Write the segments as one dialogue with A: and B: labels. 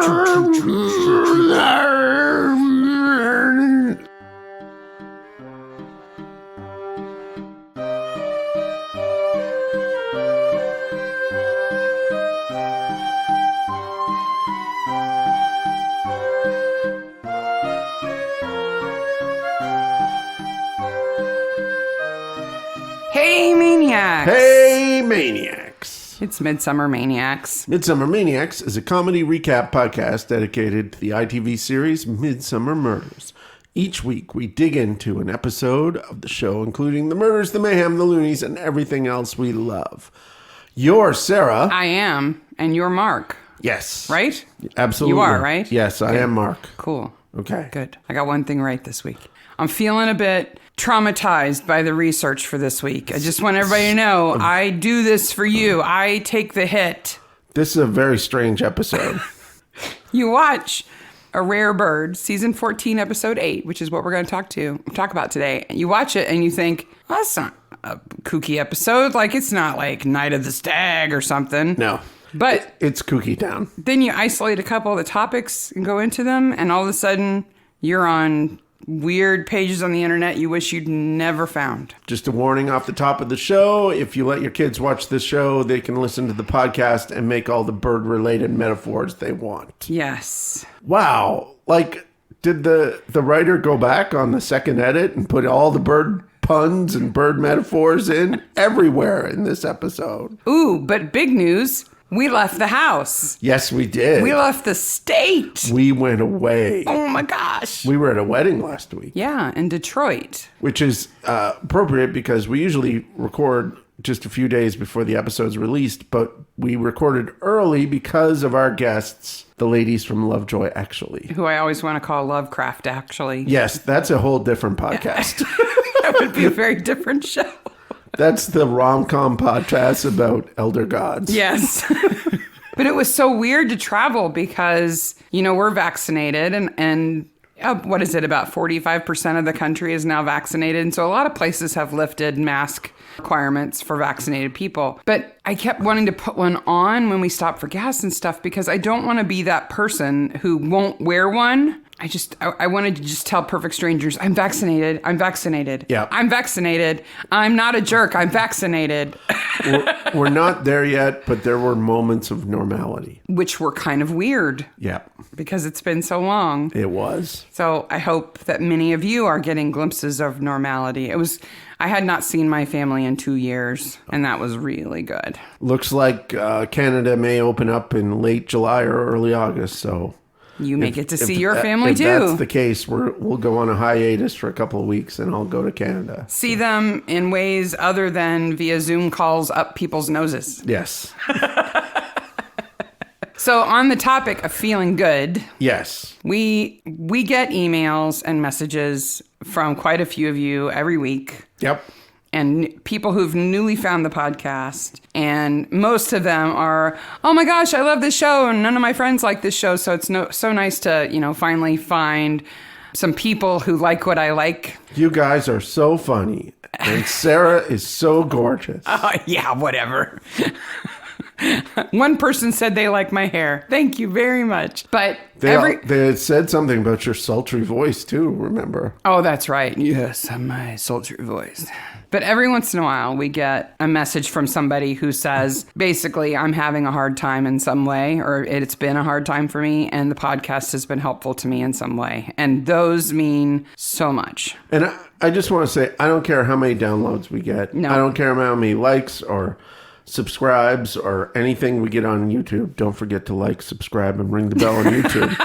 A: Hey, Maniacs!
B: Hey, Maniacs!
A: It's Midsomer Maniacs.
B: Midsomer Maniacs is a comedy recap podcast dedicated to the ITV series Midsomer Murders. Each week, we dig into an episode of the show, including the murders, the mayhem, the loonies, and everything else we love. You're Sarah.
A: I am, and you're Mark.
B: Yes.
A: Right?
B: Absolutely.
A: You are, right?
B: Yes, I am Mark.
A: Cool.
B: Okay.
A: Good. I got one thing right this week. I'm feeling a bit traumatized by the research for this week. I just want everybody to know I do this for you. I take the hit.
B: This is a very strange episode.
A: You watch A Rare Bird, season 14, episode 8, which is what we're going to talk about today. You watch it and you think, well, that's not a kooky episode. Like, it's not like Night of the Stag or something.
B: No.
A: But
B: it's Kooky Town.
A: Then you isolate a couple of the topics and go into them, and all of a sudden you're on weird pages on the internet you wish you'd never found.
B: Just a warning off the top of the show. If you let your kids watch this show, they can listen to the podcast and make all the bird-related metaphors they want.
A: Yes.
B: Wow. Like, did the writer go back on the second edit and put all the bird puns and bird metaphors in everywhere in this episode?
A: Ooh, but big news. We left the house.
B: Yes, we did.
A: We left the state.
B: We went away.
A: Oh my gosh.
B: We were at a wedding last week.
A: Yeah, in Detroit.
B: Which is appropriate because we usually record just a few days before the episode's released, but we recorded early because of our guests, the ladies from Lovejoy, Actually.
A: Who I always want to call Lovecraft, Actually.
B: Yes, that's a whole different podcast.
A: That would be a very different show.
B: That's the rom-com podcast about elder gods.
A: Yes. But it was so weird to travel because, you know, we're vaccinated and what is it? About 45% of the country is now vaccinated. And so a lot of places have lifted mask requirements for vaccinated people. But I kept wanting to put one on when we stop for gas and stuff because I don't want to be that person who won't wear one. I wanted to just tell perfect strangers, I'm vaccinated. I'm vaccinated.
B: Yeah.
A: I'm vaccinated. I'm not a jerk. I'm vaccinated.
B: We're not there yet, but there were moments of normality.
A: Which were kind of weird.
B: Yeah.
A: Because it's been so long.
B: It was.
A: So I hope that many of you are getting glimpses of normality. I had not seen my family in 2 years, and that was really good.
B: Looks like Canada may open up in late July or early August, so...
A: You may get to see your family too.
B: If that's the case, we'll go on a hiatus for a couple of weeks and I'll go to Canada.
A: See them in ways other than via Zoom calls up people's noses.
B: Yes.
A: So on the topic of feeling good.
B: Yes.
A: We get emails and messages from quite a few of you every week.
B: Yep.
A: And people who've newly found the podcast. And most of them are, oh my gosh, I love this show. And none of my friends like this show. So it's so nice to, finally find some people who like what I like.
B: You guys are so funny. And Sarah is so gorgeous.
A: Yeah, whatever. One person said they like my hair. Thank you very much. But
B: they had said something about your sultry voice too, remember?
A: Oh, that's right. Yes, my sultry voice. But every once in a while, we get a message from somebody who says, basically, I'm having a hard time in some way, or it's been a hard time for me, and the podcast has been helpful to me in some way. And those mean so much.
B: And I just want to say, I don't care how many downloads we get.
A: No.
B: I don't care how many likes or subscribes or anything we get on YouTube. Don't forget to like, subscribe, and ring the bell on YouTube.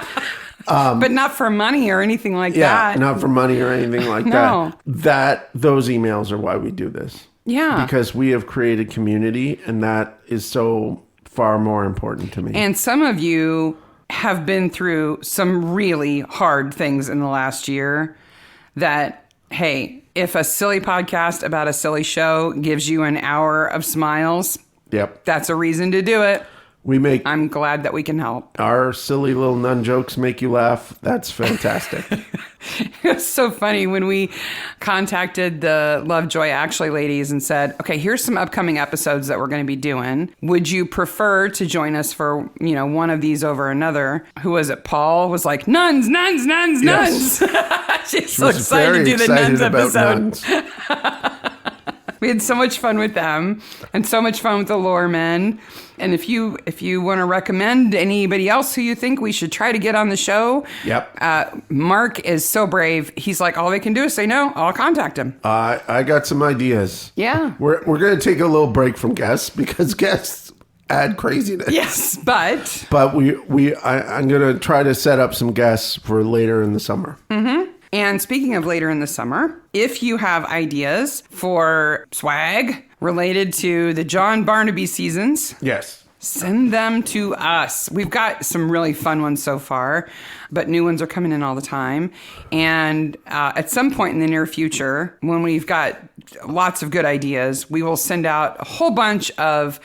A: But not for money or anything like that.
B: Yeah, not for money or anything like that. Those emails are why we do this.
A: Yeah.
B: Because we have created community, and that is so far more important to me.
A: And some of you have been through some really hard things in the last year that, hey, if a silly podcast about a silly show gives you an hour of smiles,
B: yep,
A: that's a reason to do it. I'm glad that we can help.
B: Our silly little nun jokes make you laugh. That's fantastic.
A: It was so funny when we contacted the Lovejoy Actually ladies and said, okay, here's some upcoming episodes that we're going to be doing. Would you prefer to join us for, one of these over another? Who was it? Paul was like, nuns.
B: Yes.
A: She's so excited to do the nuns episode. We had so much fun with them and so much fun with the lore men. And if you want to recommend anybody else who you think we should try to get on the show, Mark is so brave. He's like, all they can do is say no. I'll contact him.
B: I got some ideas.
A: Yeah.
B: We're going to take a little break from guests because guests add craziness.
A: Yes, but
B: I'm going to try to set up some guests for later in the summer.
A: Mm-hmm. And speaking of later in the summer, if you have ideas for swag related to the John Barnaby seasons,
B: yes,
A: send them to us. We've got some really fun ones so far, but new ones are coming in all the time. And at some point in the near future, when we've got lots of good ideas, we will send out a whole bunch of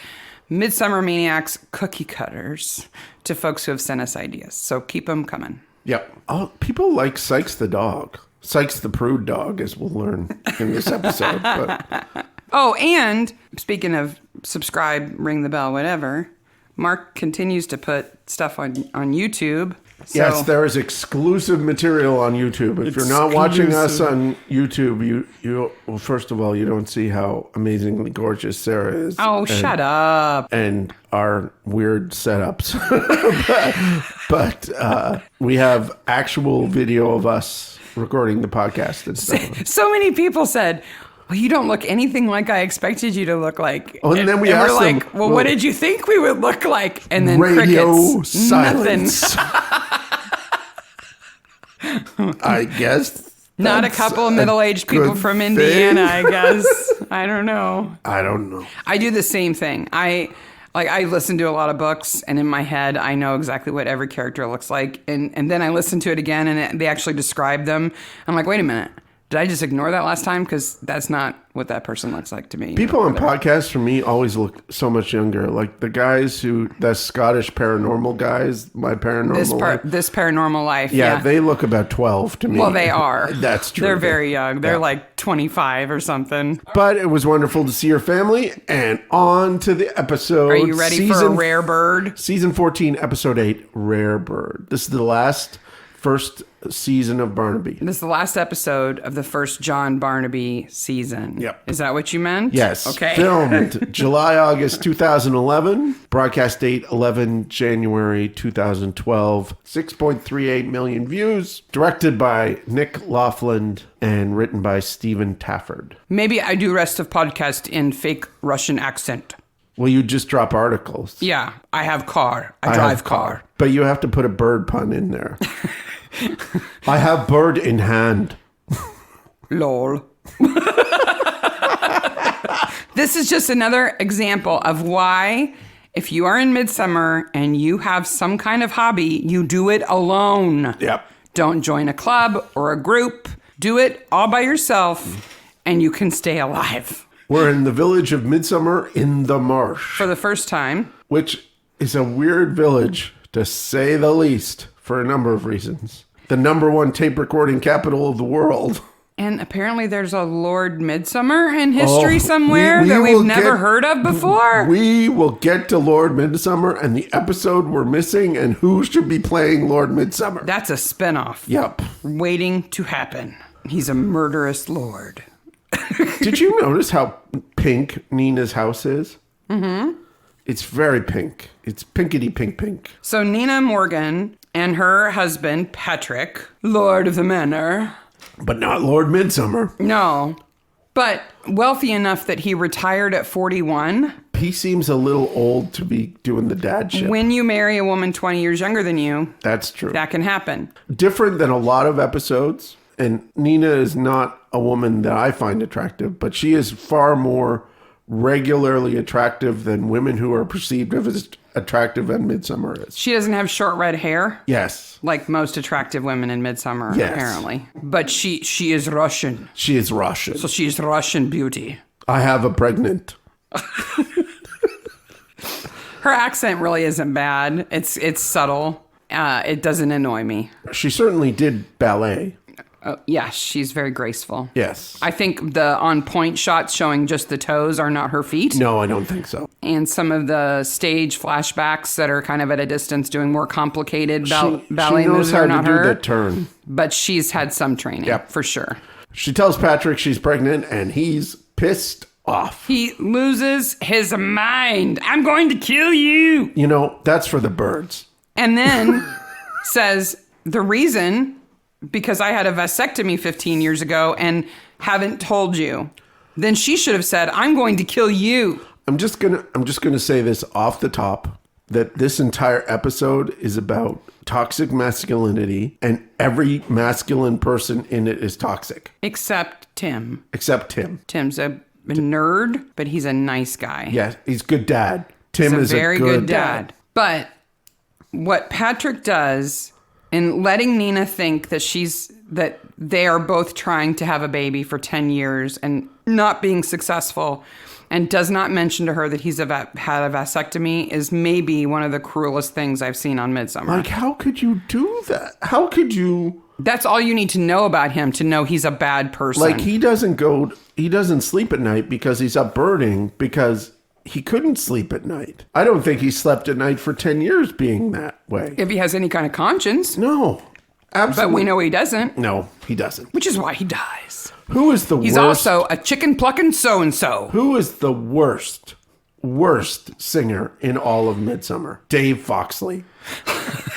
A: Midsomer Maniacs cookie cutters to folks who have sent us ideas. So keep them coming.
B: Yep. Oh, people like Sykes the dog. Sykes the prude dog, as we'll learn in this episode. But.
A: Oh, and speaking of subscribe, ring the bell, whatever, Mark continues to put stuff on YouTube. So.
B: Yes, there is exclusive material on YouTube. If you're not watching us on YouTube, well, first of all, you don't see how amazingly gorgeous Sarah is.
A: Oh, shut up.
B: And our weird setups. but we have actual video of us recording the podcast and stuff.
A: So many people said, well, you don't look anything like I expected you to look like.
B: Oh, and then we asked them,
A: like, well, what did you think we would look like? And then
B: radio
A: crickets.
B: Silence. I guess.
A: Not a couple of middle-aged people from Indiana, I guess. I don't know. I do the same thing. I listen to a lot of books, and in my head, I know exactly what every character looks like. And then I listen to it again, and they actually describe them. I'm like, wait a minute. Did I just ignore that last time? Because that's not what that person looks like to me.
B: People on podcasts, for me, always look so much younger. Like the guys the Scottish paranormal guys, My Paranormal Life.
A: This Paranormal Life.
B: Yeah, they look about 12 to me.
A: Well, they are.
B: That's true.
A: They're very young. They're like 25 or something.
B: But it was wonderful to see your family. And on to the episode.
A: Are you ready for a rare bird?
B: Season 14, episode 8, Rare Bird. This is the first season of Barnaby.
A: This is the last episode of the first John Barnaby season.
B: Yep.
A: Is that what you meant?
B: Yes.
A: Okay.
B: Filmed July-August 2011. Broadcast date 11 January 2012. 6.38 million views. Directed by Nick Laughlin and written by Stephen Tafford.
A: Maybe I do rest of podcast in fake Russian accent.
B: Well, you just drop articles.
A: Yeah. I have car. I drive car.
B: But you have to put a bird pun in there. I have bird in hand.
A: Lol. This is just another example of why, if you are in Midsummer and you have some kind of hobby, you do it alone.
B: Yep.
A: Don't join a club or a group. Do it all by yourself, and you can stay alive.
B: We're in the village of Midsomer in the Marsh.
A: For the first time.
B: Which is a weird village, to say the least, for a number of reasons. The #1 tape recording capital of the world.
A: And apparently there's a Lord Midsomer in history somewhere that we've never heard of before.
B: We will get to Lord Midsomer and the episode we're missing and who should be playing Lord Midsomer.
A: That's a spinoff.
B: Yep.
A: Waiting to happen. He's a murderous lord.
B: Did you notice how pink Nina's house is? Mm-hmm. It's very pink. It's pinkety pink.
A: So Nina Morgan and her husband, Patrick, Lord of the Manor.
B: But not Lord Midsomer.
A: No. But wealthy enough that he retired at 41.
B: He seems a little old to be doing the dad shit.
A: When you marry a woman 20 years younger than you.
B: That's true.
A: That can happen.
B: Different than a lot of episodes. And Nina is not a woman that I find attractive, but she is far more regularly attractive than women who are perceived as attractive in Midsomer is.
A: She doesn't have short red hair?
B: Yes.
A: Like most attractive women in Midsomer,
B: yes.
A: Apparently. But she is Russian.
B: She is Russian.
A: So she is Russian beauty.
B: I have a pregnant.
A: Her accent really isn't bad. It's subtle. It doesn't annoy me.
B: She certainly did ballet.
A: Yeah, she's very graceful.
B: Yes.
A: I think the on-point shots showing just the toes are not her feet.
B: No, I don't think so.
A: And some of the stage flashbacks that are kind of at a distance doing more complicated ballet moves are not her.
B: She knows how to do the turn.
A: But she's had some training, for sure.
B: She tells Patrick she's pregnant, and he's pissed off.
A: He loses his mind. I'm going to kill you.
B: You know, that's for the birds.
A: And then says, the reason... because I had a vasectomy 15 years ago and haven't told you. Then she should have said, I'm going to kill you.
B: I'm just gonna say this off the top, that this entire episode is about toxic masculinity, and every masculine person in it is toxic.
A: Except Tim. Tim's a nerd, but he's a nice guy.
B: Yeah, he's a good dad. Tim is a very good dad.
A: But what Patrick does... in letting Nina think that they are both trying to have a baby for 10 years and not being successful, and does not mention to her that he's had a vasectomy, is maybe one of the cruelest things I've seen on Midsomer.
B: Like, how could you do that? How could you...
A: That's all you need to know about him to know he's a bad person.
B: Like, he doesn't sleep at night because he's up birding, because... he couldn't sleep at night. I don't think he slept at night for 10 years being that way.
A: If he has any kind of conscience.
B: No, absolutely.
A: But we know he doesn't.
B: No, he doesn't.
A: Which is why he dies.
B: Who is the worst?
A: He's also a chicken plucking so-and-so.
B: Who is the worst singer in all of Midsomer? Dave Foxley.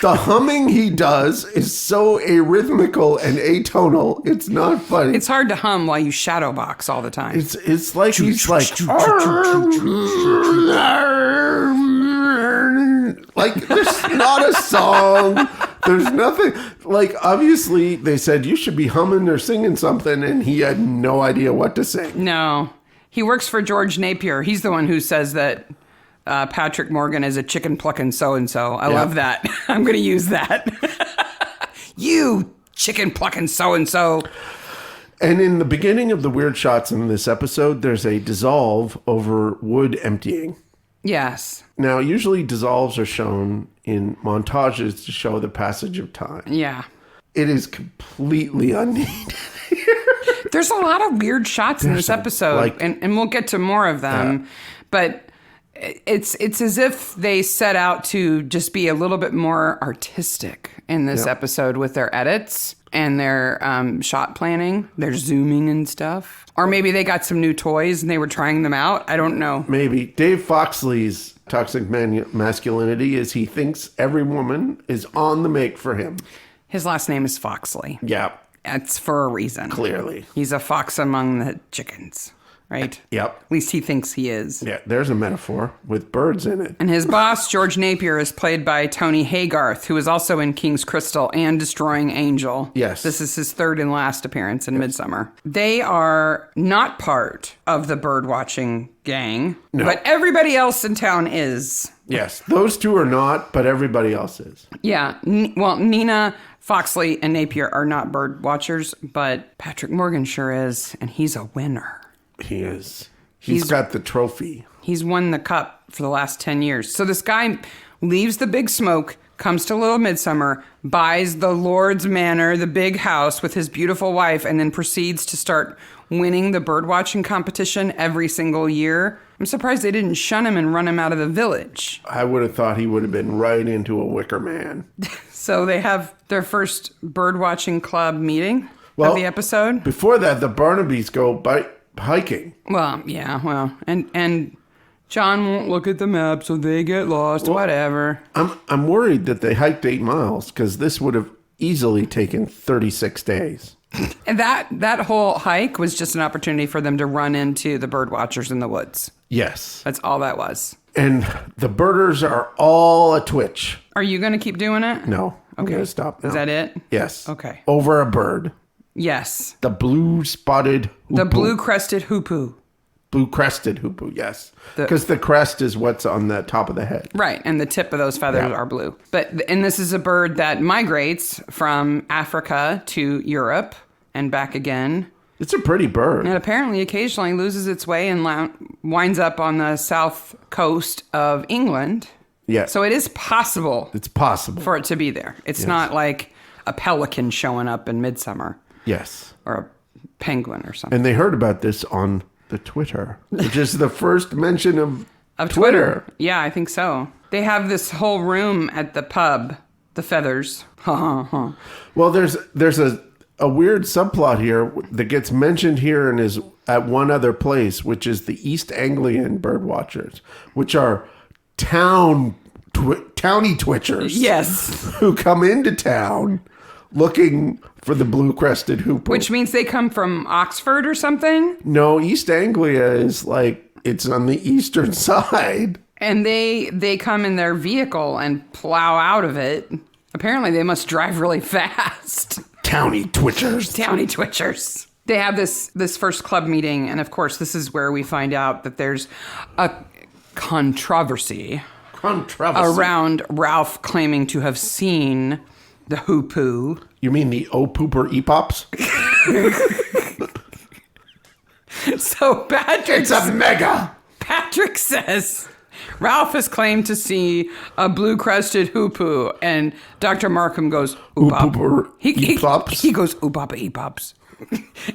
B: The humming he does is so arrhythmical and atonal. It's not funny.
A: It's hard to hum while you shadow box all the time.
B: It's like he's like like there's not a song. There's nothing. Like, obviously they said you should be humming or singing something, and he had no idea what to sing.
A: No. He works for George Napier. He's the one who says that Patrick Morgan is a chicken plucking so-and-so. I love that. I'm going to use that. You chicken plucking so-and-so.
B: And in the beginning of the weird shots in this episode, there's a dissolve over wood emptying.
A: Yes.
B: Now, usually dissolves are shown in montages to show the passage of time.
A: Yeah.
B: It is completely unneeded here.
A: There's a lot of weird shots in this episode, and we'll get to more of them. But it's as if they set out to just be a little bit more artistic in this episode with their edits and their shot planning, their zooming and stuff. Or maybe they got some new toys and they were trying them out. I don't know.
B: Maybe. Dave Foxley's toxic masculinity is he thinks every woman is on the make for him.
A: His last name is Foxley.
B: Yeah.
A: That's for a reason.
B: Clearly.
A: He's a fox among the chickens, right?
B: Yep.
A: At least he thinks he is.
B: Yeah, there's a metaphor with birds in it.
A: And his boss, George Napier, is played by Tony Haygarth, who is also in King's Crystal and Destroying Angel.
B: Yes.
A: This is his third and last appearance in Midsomer. They are not part of the bird-watching gang, but everybody else in town is.
B: Yes, those two are not, but everybody else is.
A: Yeah. Well, Nina, Foxley, and Napier are not bird watchers, but Patrick Morgan sure is, and he's a winner.
B: He is. He's got the trophy.
A: He's won the cup for the last 10 years. So this guy leaves the big smoke, comes to Little Midsomer, buys the Lord's Manor, the big house with his beautiful wife, and then proceeds to start winning the birdwatching competition every single year. I'm surprised they didn't shun him and run him out of the village.
B: I would have thought he would have been right into a wicker man.
A: So they have their first birdwatching club meeting of the episode.
B: Before that, the Barnabys go hiking.
A: Well, yeah, and John won't look at the map, so they get lost, whatever.
B: I'm worried that they hiked 8 miles, because this would have easily taken 36 days.
A: And that whole hike was just an opportunity for them to run into the bird watchers in the woods.
B: Yes.
A: That's all that was.
B: And the birders are all a twitch.
A: Are you going to keep doing it?
B: No. I'm going to stop now.
A: Is that it?
B: Yes.
A: Okay.
B: Over a bird.
A: Yes.
B: The blue-spotted hoopoe.
A: The blue-crested hoopoe.
B: Blue-crested hoopoe, yes. Because the crest is what's on the top of the head.
A: Right, and the tip of those feathers are blue. And this is a bird that migrates from Africa to Europe and back again.
B: It's a pretty bird.
A: And apparently occasionally loses its way and winds up on the south coast of England.
B: Yeah.
A: So it is possible.
B: It's possible.
A: For it to be there. It's not like a pelican showing up in Midsummer.
B: Yes.
A: Or a penguin or something.
B: And they heard about this on the Twitter, which is the first mention of
A: Twitter. Yeah, I think so. They have this whole room at the pub, the Feathers.
B: Well, there's a weird subplot here that gets mentioned here and is at one other place, which is the East Anglian bird watchers, which are townie twitchers.
A: Yes.
B: Who come into town looking for the blue-crested hoopoe.
A: Which means they come from Oxford or something?
B: No, East Anglia is like, it's on the eastern side.
A: And they come in their vehicle and plow out of it. Apparently they must drive really fast.
B: Townie twitchers.
A: Townie twitchers. They have this first club meeting, and of course this is where we find out that there's a controversy around Ralph claiming to have seen the hoopoo.
B: You mean the O-pooper E-pops?
A: So Patrick...
B: It's a mega!
A: Patrick says Ralph has claimed to see a blue-crested hoopoo, and Dr. Markham goes,
B: Eww-papa E-pops?
A: He goes, Eww-papa E-pops.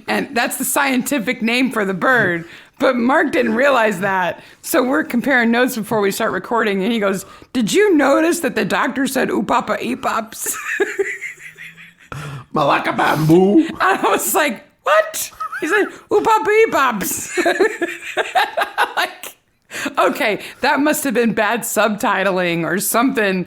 A: And that's the scientific name for the bird. But Mark didn't realize that. So we're comparing notes before we start recording, and he goes, did you notice that the doctor said Eww-papa E-pops?
B: Malaka bamboo.
A: And I was like, what? He said, Eww-papa E-pops. Like, okay, that must have been bad subtitling or something.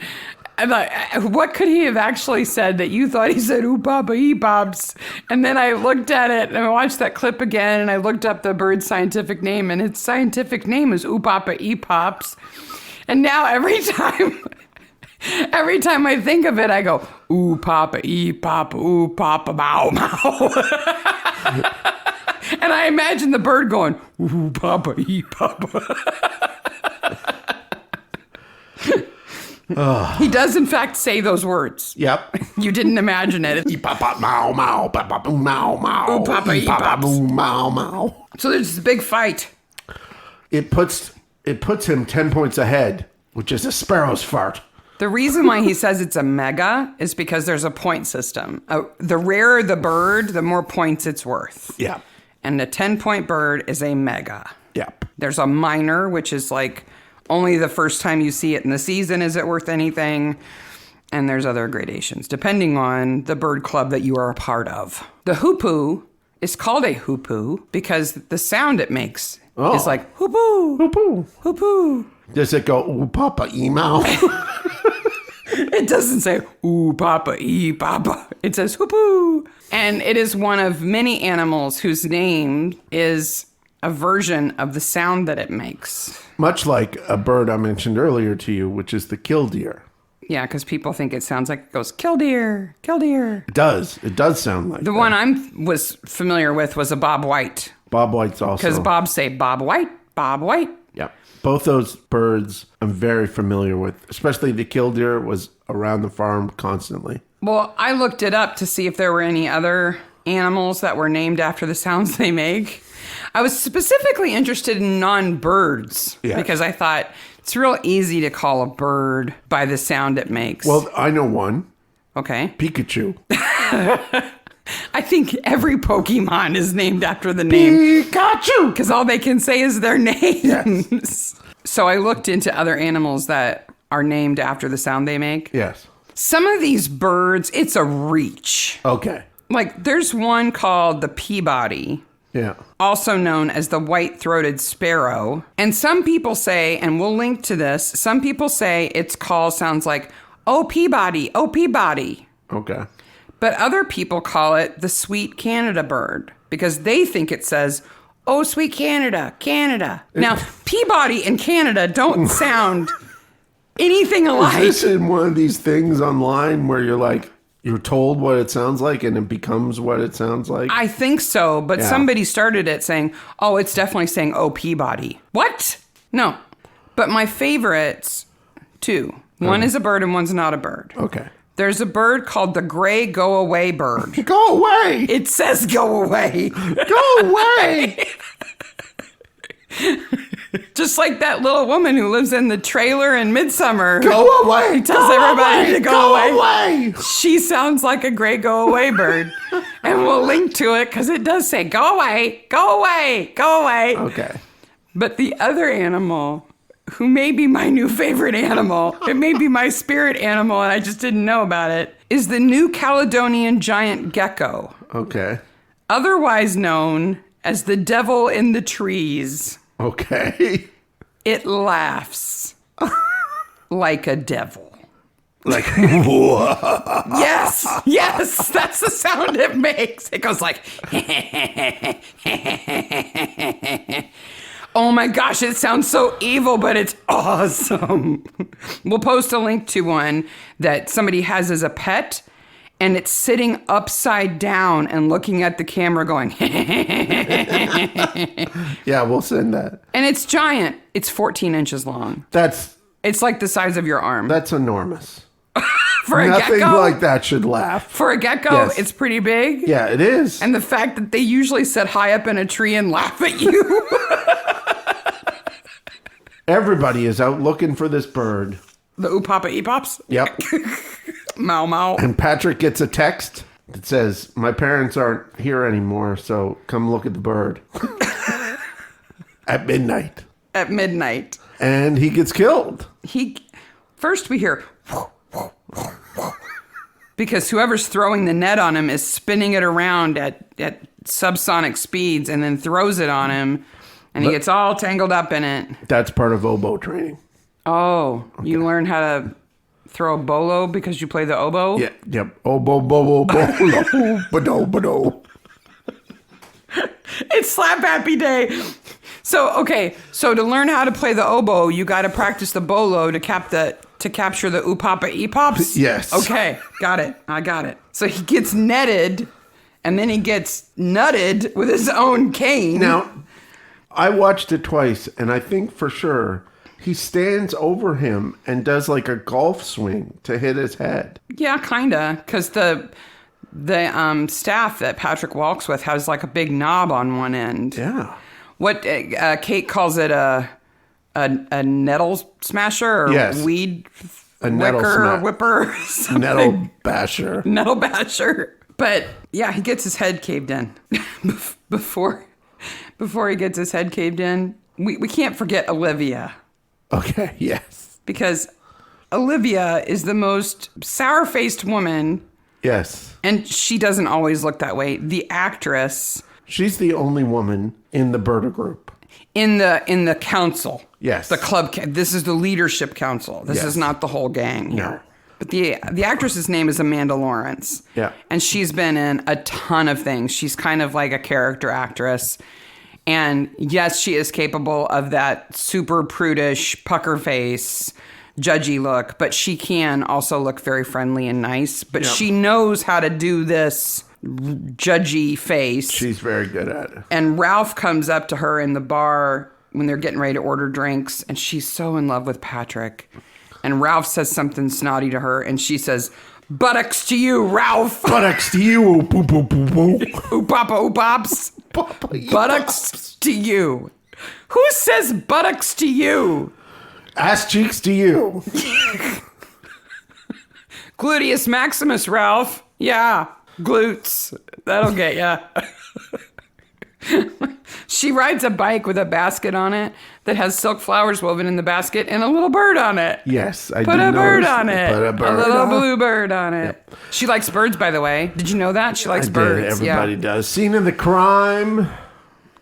A: What could he have actually said that you thought he said Eww-papa E-pops? And then I looked at it and I watched that clip again and I looked up the bird's scientific name, and its scientific name is Eww-papa E-pops. And now every time I think of it, I go, Eww-papa E-pop, Eww-papa mow mow. And I imagine the bird going, Eww-papa E-papa. He does, in fact, say those words.
B: Yep.
A: You didn't imagine it.
B: E-papa mow mow, papa boom mow mow.
A: Eww-papa
B: E-papa boom mow mow.
A: So there's this big fight.
B: It puts him 10 points ahead, which is a sparrow's fart.
A: The reason why he says it's a mega is because there's a point system. The rarer the bird, the more points it's worth.
B: Yeah.
A: And a 10-point bird is a mega.
B: Yep.
A: There's a minor, which is like only the first time you see it in the season is it worth anything. And there's other gradations, depending on the bird club that you are a part of. The hoopoo is called a hoopoo because the sound it makes is like hoopoo,
B: Hoopoo.
A: hoopoo.
B: Does it go, Eww-papa E-mow?
A: It doesn't say, Eww-papa, E-papa. It says, hoopoo. And it is one of many animals whose name is a version of the sound that it makes.
B: Much like a bird I mentioned earlier to you, which is the killdeer.
A: Yeah, because people think it sounds like it goes, killdeer, killdeer.
B: It does. It does sound like
A: The one I was familiar with was a Bob White.
B: Bob White's also.
A: Because Bob say, Bob White, Bob White.
B: Yeah. Both those birds I'm very familiar with, especially the killdeer was around the farm constantly.
A: Well, I looked it up to see if there were any other animals that were named after the sounds they make. I was specifically interested in non-birds because I thought it's real easy to call a bird by the sound it makes.
B: Well, I know one.
A: Okay.
B: Pikachu.
A: I think every Pokemon is named after the name
B: Pikachu,
A: because all they can say is their names.
B: Yes.
A: So I looked into other animals that are named after the sound they make.
B: Yes.
A: Some of these birds, it's a reach.
B: Okay.
A: Like there's one called the Peabody,
B: Yeah.
A: also known as the white-throated sparrow. And some people say, and we'll link to this, some people say its call sounds like, oh, Peabody, oh, Peabody.
B: Okay.
A: But other people call it the sweet Canada bird because they think it says, oh, sweet Canada, Canada. Now, Peabody and Canada don't sound anything alike.
B: Is this in one of these things online where you're told what it sounds like and it becomes what it sounds like?
A: I think so, but somebody started it saying, oh, it's definitely saying, oh, Peabody. What? No. But my favorites, two. One is a bird and one's not a bird.
B: Okay.
A: There's a bird called the gray go-away bird.
B: Go away!
A: It says go away.
B: Go away!
A: Just like that little woman who lives in the trailer in Midsomer.
B: Go away!
A: He tells everybody to go away.
B: away!
A: She sounds like a gray go-away bird. And we'll link to it because it does say, go away, go away, go away.
B: Okay.
A: But the other animal, who may be my new favorite animal, it may be my spirit animal and I just didn't know about it, is the New Caledonian giant gecko,
B: Okay.
A: otherwise known as the devil in the trees.
B: Okay.
A: It laughs like a devil.
B: Like,
A: Yes, yes, that's the sound it makes. It goes like, oh my gosh, it sounds so evil, but it's awesome. We'll post a link to one that somebody has as a pet, and it's sitting upside down and looking at the camera going,
B: yeah, we'll send that.
A: and it's giant. It's 14 inches long. It's like the size of your arm.
B: That's enormous.
A: For a
B: Nothing
A: gecko?
B: like that should laugh.
A: For a gecko,
B: Yes.
A: it's pretty big.
B: Yeah, it is.
A: And the fact that they usually sit high up in a tree and laugh at you.
B: Everybody is out looking for this bird.
A: The Eww-papa E-pops?
B: Yep.
A: Mau mau.
B: And Patrick gets a text that says, my parents aren't here anymore, so come look at the bird. At midnight.
A: At midnight.
B: And he gets killed.
A: First we hear, because whoever's throwing the net on him is spinning it around at subsonic speeds and then throws it on him, and he gets all tangled up in it.
B: That's part of oboe training.
A: Oh, okay. You learn how to throw a bolo because you play the oboe?
B: Yeah, yep. Oboe, bolo, bolo, bado, bado.
A: It's Slap Happy Day. So to learn how to play the oboe, you got to practice the bolo to capture the Eww-papa E-pops?
B: Yes.
A: Okay, got it. I got it. So he gets netted, and then he gets nutted with his own cane.
B: Now, I watched it twice, and I think for sure he stands over him and does like a golf swing to hit his head.
A: Yeah, kinda, because the staff that Patrick walks with has like a big knob on one end.
B: Yeah.
A: What Kate calls it a nettle smasher or
B: Yes.
A: weed
B: A nettle
A: wicker or
B: sma-
A: whipper or something.
B: Nettle basher.
A: Nettle basher. But yeah, he gets his head caved in. Before he gets his head caved in, we can't forget Olivia.
B: Okay, yes.
A: Because Olivia is the most sour-faced woman,
B: Yes.
A: and she doesn't always look that way. The actress
B: She's the only woman in the Berta group.
A: in the council.
B: Yes.
A: The club. This is the leadership council. This
B: Yes.
A: is not the whole gang here.
B: No.
A: But the actress's name is Amanda Lawrence.
B: Yeah.
A: And she's been in a ton of things. She's kind of like a character actress. And yes, she is capable of that super prudish pucker face, judgy look, but she can also look very friendly and nice. But
B: Yep.
A: she knows how to do this judgy face.
B: She's very good at it.
A: And Ralph comes up to her in the bar when they're getting ready to order drinks, and she's so in love with Patrick. And Ralph says something snotty to her, and she says, "Buttocks to you, Ralph."
B: Buttocks to you. Boo, boo, boo, boo.
A: Eww-papa, Eww-pops. Buttocks to you. Who says buttocks to you?
B: Ass cheeks to you.
A: Gluteus maximus, Ralph. Yeah, glutes. That'll get ya. She rides a bike with a basket on it that has silk flowers woven in the basket and a little bird on it.
B: Yes, I
A: Put
B: did
A: a bird
B: notice.
A: on it.
B: Put a bird
A: little
B: on.
A: blue bird on it. Yep. She likes birds, by the way. Did you know that? She likes
B: I
A: birds.
B: did. Everybody does. Scene of the crime.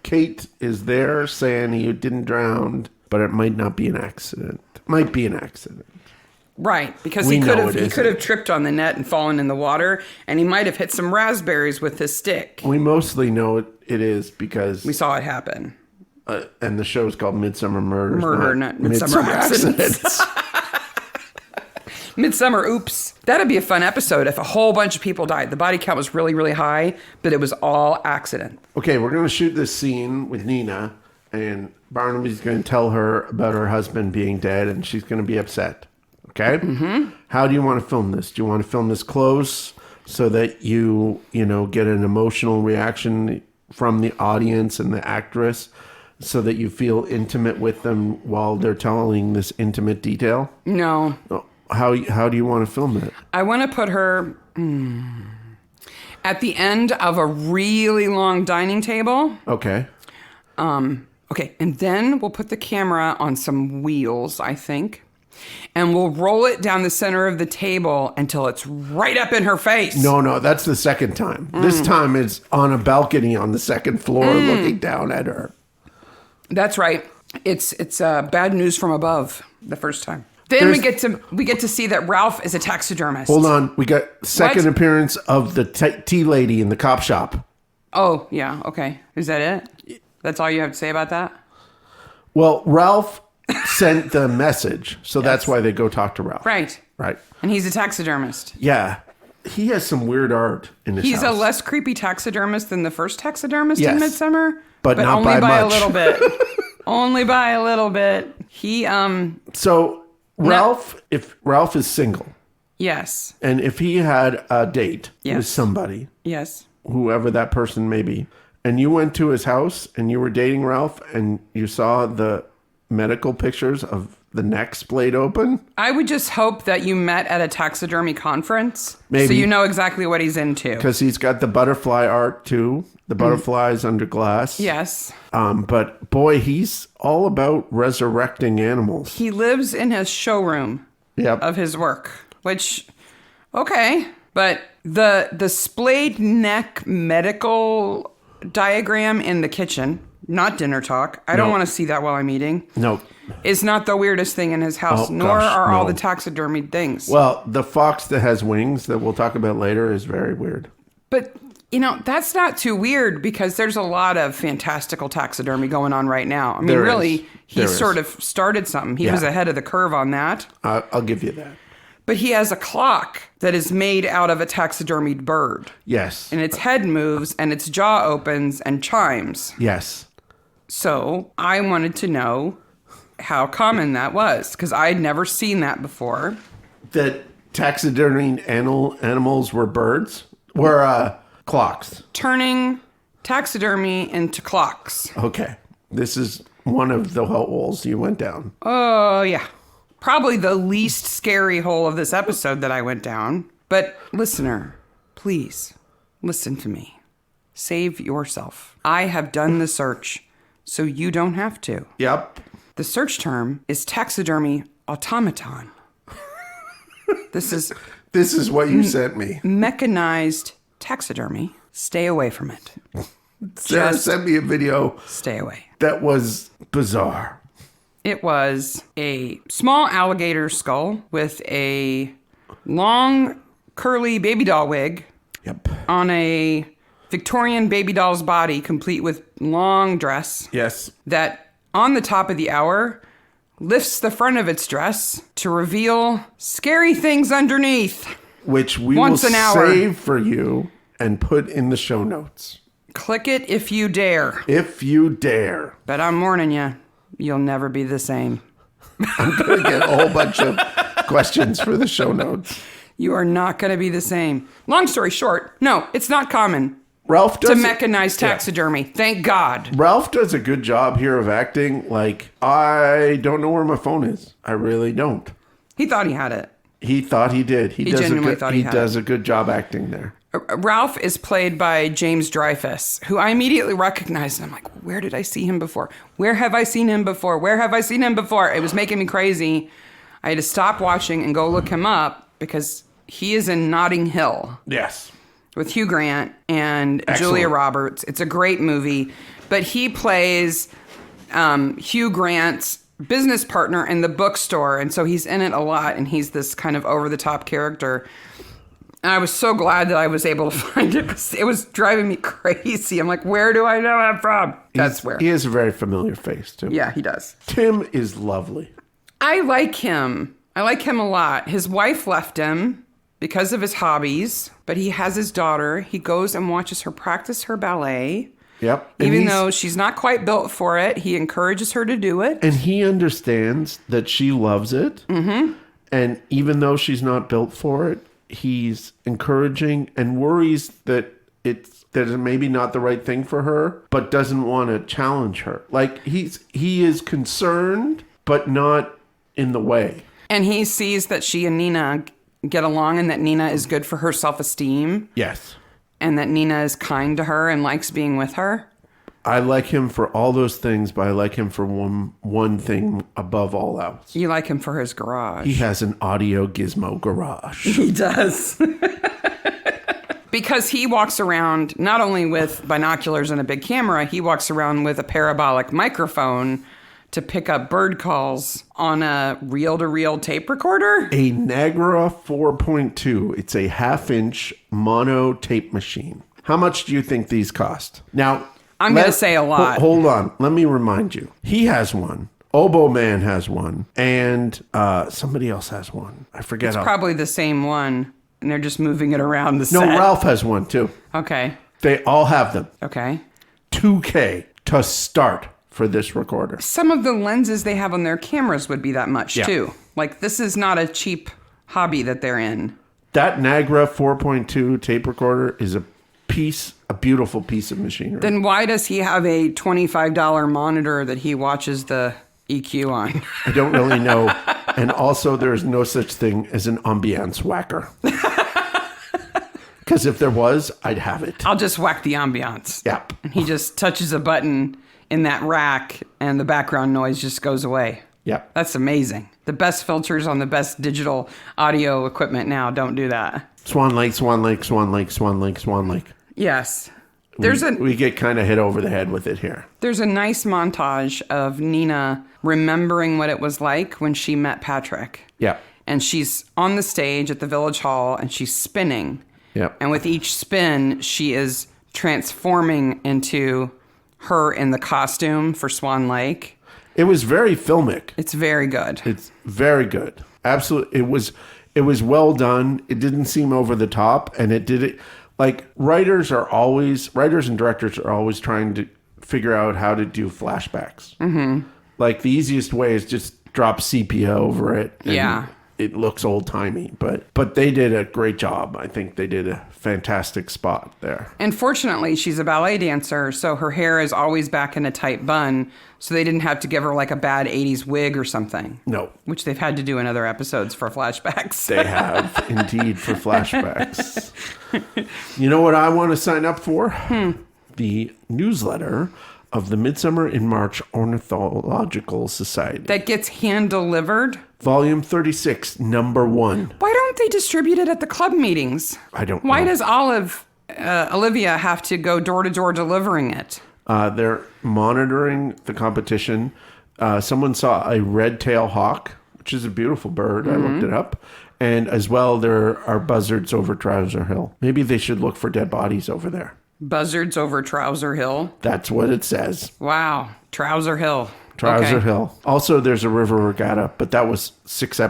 B: Kate is there saying he didn't drown, but it might not be an accident. Might be an accident.
A: Right, because
B: We
A: he
B: know it
A: could have
B: isn't.
A: tripped on the net and fallen in the water, and he might have hit some raspberries with his stick.
B: We mostly know it is because
A: We saw it happen.
B: and the show is called Midsomer Murders.
A: Not Midsomer Accidents. Midsomer Oops. That'd be a fun episode if a whole bunch of people died. The body count was really, really high, but it was all accident.
B: Okay, we're going to shoot this scene with Nina, and Barnaby's going to tell her about her husband being dead, and she's going to be upset. Okay? Mm-hmm. How do you want to film this? Do you want to film this close so that you get an emotional reaction from the audience and the actress so that you feel intimate with them while they're telling this intimate detail?
A: No.
B: How do you want to film it?
A: I want to put her at the end of a really long dining table.
B: Okay.
A: Okay, and then we'll put the camera on some wheels, I think, and we'll roll it down the center of the table until it's right up in her face.
B: No, that's the second time. This time it's on a balcony on the second floor looking down at her.
A: That's right. It's bad news from above the first time. Then we get to see that Ralph is a taxidermist.
B: Hold on. We got second appearance of the tea lady in the cop shop.
A: Oh, yeah. Okay. Is that it? That's all you have to say about that?
B: Well, Ralph sent the message, so that's why they go talk to Ralph.
A: Right. And he's a taxidermist.
B: Yeah. He has some weird art in his house. He's
A: a less creepy taxidermist than the first taxidermist in Midsomer.
B: But not
A: only by
B: much.
A: a little bit. Only by a little bit.
B: So Ralph, if Ralph is single.
A: Yes.
B: And if he had a date with somebody.
A: Yes.
B: Whoever that person may be. And you went to his house and you were dating Ralph and you saw the medical pictures of the neck splayed open.
A: I would just hope that you met at a taxidermy conference.
B: Maybe.
A: So you know exactly what he's into.
B: Because he's got the butterfly art too. The butterflies under glass.
A: Yes.
B: But boy, he's all about resurrecting animals.
A: He lives in his showroom of his work, which, okay. But the splayed neck medical diagram in the kitchen, not dinner talk. I don't want to see that while I'm eating.
B: No.
A: Is not the weirdest thing in his house, nor are all the taxidermied things.
B: Well, the fox that has wings that we'll talk about later is very weird.
A: But, that's not too weird because there's a lot of fantastical taxidermy going on right now. I mean, really, he sort of started something. He was ahead of the curve on that.
B: I'll give you that.
A: But he has a clock that is made out of a taxidermied bird.
B: Yes.
A: And its head moves and its jaw opens and chimes.
B: Yes.
A: So I wanted to know how common that was because I'd never seen that before.
B: That taxidermied animals were birds? Were clocks.
A: Turning taxidermy into clocks.
B: Okay. This is one of the holes you went down.
A: Oh, yeah. Probably the least scary hole of this episode that I went down. But listener, please listen to me. Save yourself. I have done the search, so you don't have to.
B: Yep.
A: The search term is taxidermy automaton. This is
B: what you sent me.
A: Mechanized taxidermy. Stay away from it.
B: Sarah sent me a video.
A: Stay away.
B: That was bizarre.
A: It was a small alligator skull with a long, curly baby doll wig.
B: Yep.
A: On a Victorian baby doll's body, complete with long dress.
B: Yes.
A: That, on the top of the hour, lifts the front of its dress to reveal scary things underneath.
B: Which we will save for you and put in the show notes.
A: Click it if you dare.
B: If you dare.
A: But I'm warning you. You'll never be the same.
B: I'm going to get a whole bunch of questions for the show notes.
A: You are not going to be the same. Long story short, no, it's not common
B: Ralph does
A: to mechanize taxidermy. Yeah. Thank God.
B: Ralph does a good job here of acting like, I don't know where my phone is. I really don't.
A: He thought he had it.
B: He thought he did. He
A: genuinely thought he had it.
B: He does a good job acting there.
A: Ralph is played by James Dreyfus, who I immediately recognized. And I'm like, where did I see him before? Where have I seen him before? Where have I seen him before? It was making me crazy. I had to stop watching and go look him up because he is in Notting Hill.
B: Yes.
A: With Hugh Grant and Julia Roberts. It's a great movie. But he plays Hugh Grant's business partner in the bookstore. And so he's in it a lot. And he's this kind of over-the-top character. And I was so glad that I was able to find it because it was driving me crazy. I'm like, where do I know him from? That's where.
B: He has a very familiar face, too.
A: Yeah, he does.
B: Tim is lovely.
A: I like him. I like him a lot. His wife left him because of his hobbies, but he has his daughter. He goes and watches her practice her ballet.
B: Yep.
A: Even though she's not quite built for it, he encourages her to do it.
B: And he understands that she loves it.
A: Mm-hmm.
B: And even though she's not built for it, he's encouraging and worries that it's maybe not the right thing for her, but doesn't want to challenge her. Like he is concerned, but not in the way.
A: And he sees that she and Nina get along and that Nina is good for her self-esteem.
B: Yes.
A: And that Nina is kind to her and likes being with her.
B: I like him for all those things, but I like him for one thing above all else.
A: You like him for his garage.
B: He has an audio gizmo garage.
A: He does. Because he walks around not only with binoculars and a big camera, he walks around with a parabolic microphone to pick up bird calls on a reel-to-reel tape recorder.
B: A Nagra 4.2. It's a half-inch mono tape machine. How much do you think these cost? Now,
A: I'm going to say a lot.
B: Hold on. Let me remind you. He has one. Oboe Man has one. And somebody else has one. I forget.
A: It's probably the same one. And they're just moving it around the set.
B: No, Ralph has one too.
A: Okay.
B: They all have them.
A: Okay.
B: $2,000 to start for this recorder.
A: Some of the lenses they have on their cameras would be that much too. Like, this is not a cheap hobby that they're in.
B: That Nagra 4.2 tape recorder is a beautiful piece of machinery.
A: Then why does he have a $25 monitor that he watches the EQ on?
B: I don't really know. And also, there is no such thing as an ambiance whacker. Because if there was, I'd have it.
A: I'll just whack the ambiance.
B: Yep.
A: And he just touches a button in that rack and the background noise just goes away.
B: Yep.
A: That's amazing. The best filters on the best digital audio equipment now don't do that.
B: Swan Lake, Swan Lake, Swan Lake, Swan Lake, Swan Lake.
A: Yes.
B: We get kind of hit over the head with it here.
A: There's a nice montage of Nina remembering what it was like when she met Patrick.
B: Yeah.
A: And she's on the stage at the Village Hall and she's spinning.
B: Yeah.
A: And with each spin, she is transforming into her in the costume for Swan Lake.
B: It was very filmic.
A: It's very good.
B: It's very good. Absolutely. It was well done. It didn't seem over the top, and it did it. Like, writers and directors are always trying to figure out how to do flashbacks. Mm-hmm. Like, the easiest way is just drop sepia over it.
A: Yeah.
B: It looks old-timey, but they did a great job. I think they did a fantastic spot there.
A: And fortunately, she's a ballet dancer, so her hair is always back in a tight bun, so they didn't have to give her like a bad 80s wig or something.
B: No.
A: Which they've had to do in other episodes for flashbacks.
B: They have, indeed, for flashbacks. You know what I want to sign up for? The newsletter of the Midsomer in March Ornithological Society.
A: That gets hand-delivered?
B: Volume 36, number 1.
A: Why don't they distribute it at the club meetings?
B: I don't know.
A: Why does Olivia have to go door-to-door delivering it?
B: They're monitoring the competition. Someone saw a red-tailed hawk, which is a beautiful bird. I looked it up. And as well, there are buzzards over Trouser Hill. Maybe they should look for dead bodies over there.
A: Buzzards over Trouser Hill?
B: That's what it says.
A: Wow. Trouser Hill.
B: Trouser Hill. Also, there's a river regatta, but that was 6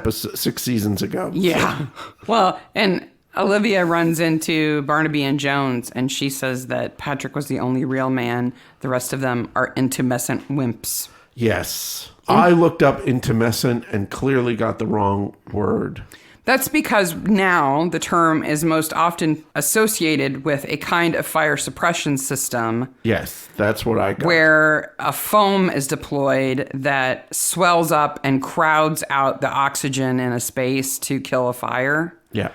B: seasons ago.
A: Yeah. Well, and Olivia runs into Barnaby and Jones, and she says that Patrick was the only real man. The rest of them are intumescent wimps.
B: Yes. I looked up intumescent and clearly got the wrong word.
A: That's because now the term is most often associated with a kind of fire suppression system.
B: Yes, that's what I got.
A: Where a foam is deployed that swells up and crowds out the oxygen in a space to kill a fire.
B: Yeah.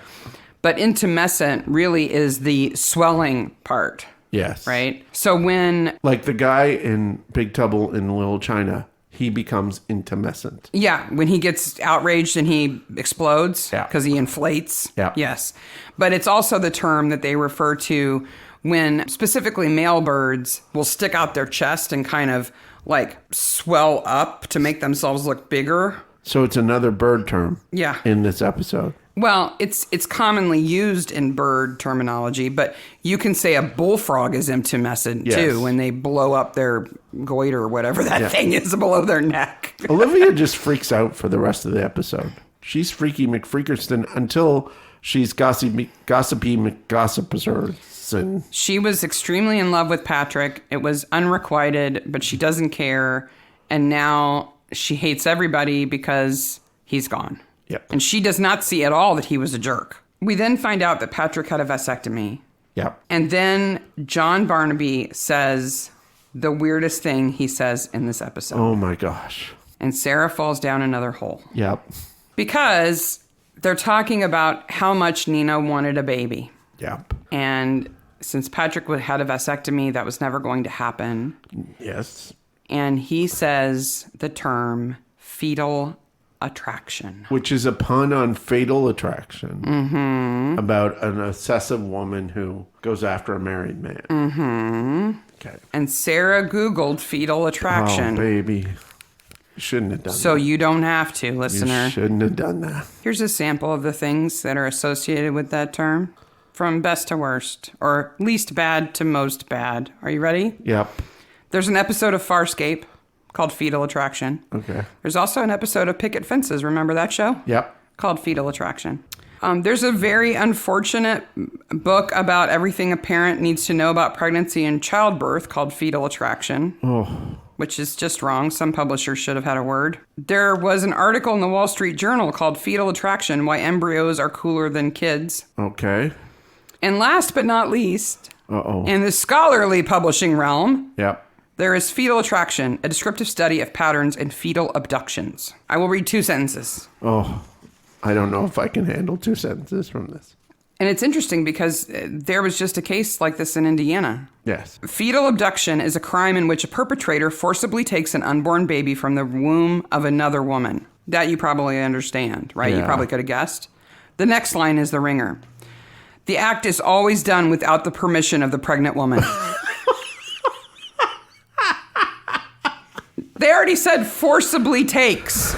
A: But intumescent really is the swelling part.
B: Yes.
A: Right? So when...
B: Like the guy in Big Trouble in Little China, he becomes intumescent.
A: Yeah, when he gets outraged and he explodes
B: Yeah.
A: because he inflates.
B: Yeah.
A: Yes. But it's also the term that they refer to when specifically male birds will stick out their chest and kind of like swell up to make themselves look bigger.
B: So it's another bird term.
A: Yeah.
B: In this episode.
A: Well, it's commonly used in bird terminology, but you can say a bullfrog is intumescent too when they blow up their goiter or whatever that thing is below their neck.
B: Olivia just freaks out for the rest of the episode. She's Freaky McFreakerston until she's Gossipy McGossiperson.
A: She was extremely in love with Patrick. It was unrequited, but she doesn't care. And now she hates everybody because he's gone.
B: Yep.
A: And she does not see at all that he was a jerk. We then find out that Patrick had a vasectomy.
B: Yep.
A: And then John Barnaby says the weirdest thing he says in this episode.
B: Oh my gosh.
A: And Sarah falls down another hole.
B: Yep.
A: Because they're talking about how much Nina wanted a baby.
B: Yep.
A: And since Patrick had a vasectomy, that was never going to happen.
B: Yes.
A: And he says the term fetal attraction.
B: Which is a pun on Fatal Attraction. Mm-hmm. About an obsessive woman who goes after a married man.
A: Mm-hmm.
B: Okay.
A: And Sarah Googled fetal attraction.
B: Oh, baby. You shouldn't have done that.
A: So you don't have to, listener.
B: You shouldn't have done that.
A: Here's a sample of the things that are associated with that term. From best to worst, or least bad to most bad. Are you ready?
B: Yep.
A: There's an episode of Farscape called Fetal Attraction.
B: Okay.
A: There's also an episode of Picket Fences. Remember that show?
B: Yep.
A: Called Fetal Attraction. There's a very unfortunate book about everything a parent needs to know about pregnancy and childbirth called Fetal Attraction.
B: Oh.
A: Which is just wrong. Some publishers should have had a word. There was an article in the Wall Street Journal called Fetal Attraction, Why Embryos Are Cooler Than Kids.
B: Okay.
A: And last but not least,
B: Uh-oh.
A: in the scholarly publishing realm,
B: Yep.
A: there is Fetal Attraction, a descriptive study of patterns in fetal abductions. I will read 2 sentences.
B: Oh, I don't know if I can handle 2 sentences from this.
A: And it's interesting because there was just a case like this in Indiana.
B: Yes.
A: Fetal abduction is a crime in which a perpetrator forcibly takes an unborn baby from the womb of another woman. That you probably understand, right?
B: Yeah.
A: You probably could have guessed. The next line is the ringer. The act is always done without the permission of the pregnant woman. They already said forcibly takes.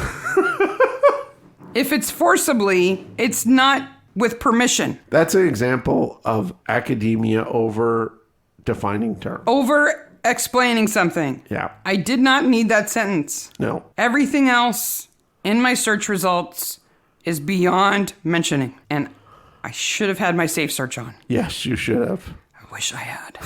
A: If it's forcibly, it's not with permission.
B: That's an example of academia over defining terms.
A: Over explaining something.
B: Yeah.
A: I did not need that sentence.
B: No.
A: Everything else in my search results is beyond mentioning. And I should have had my safe search on.
B: Yes, you should have.
A: I wish I had.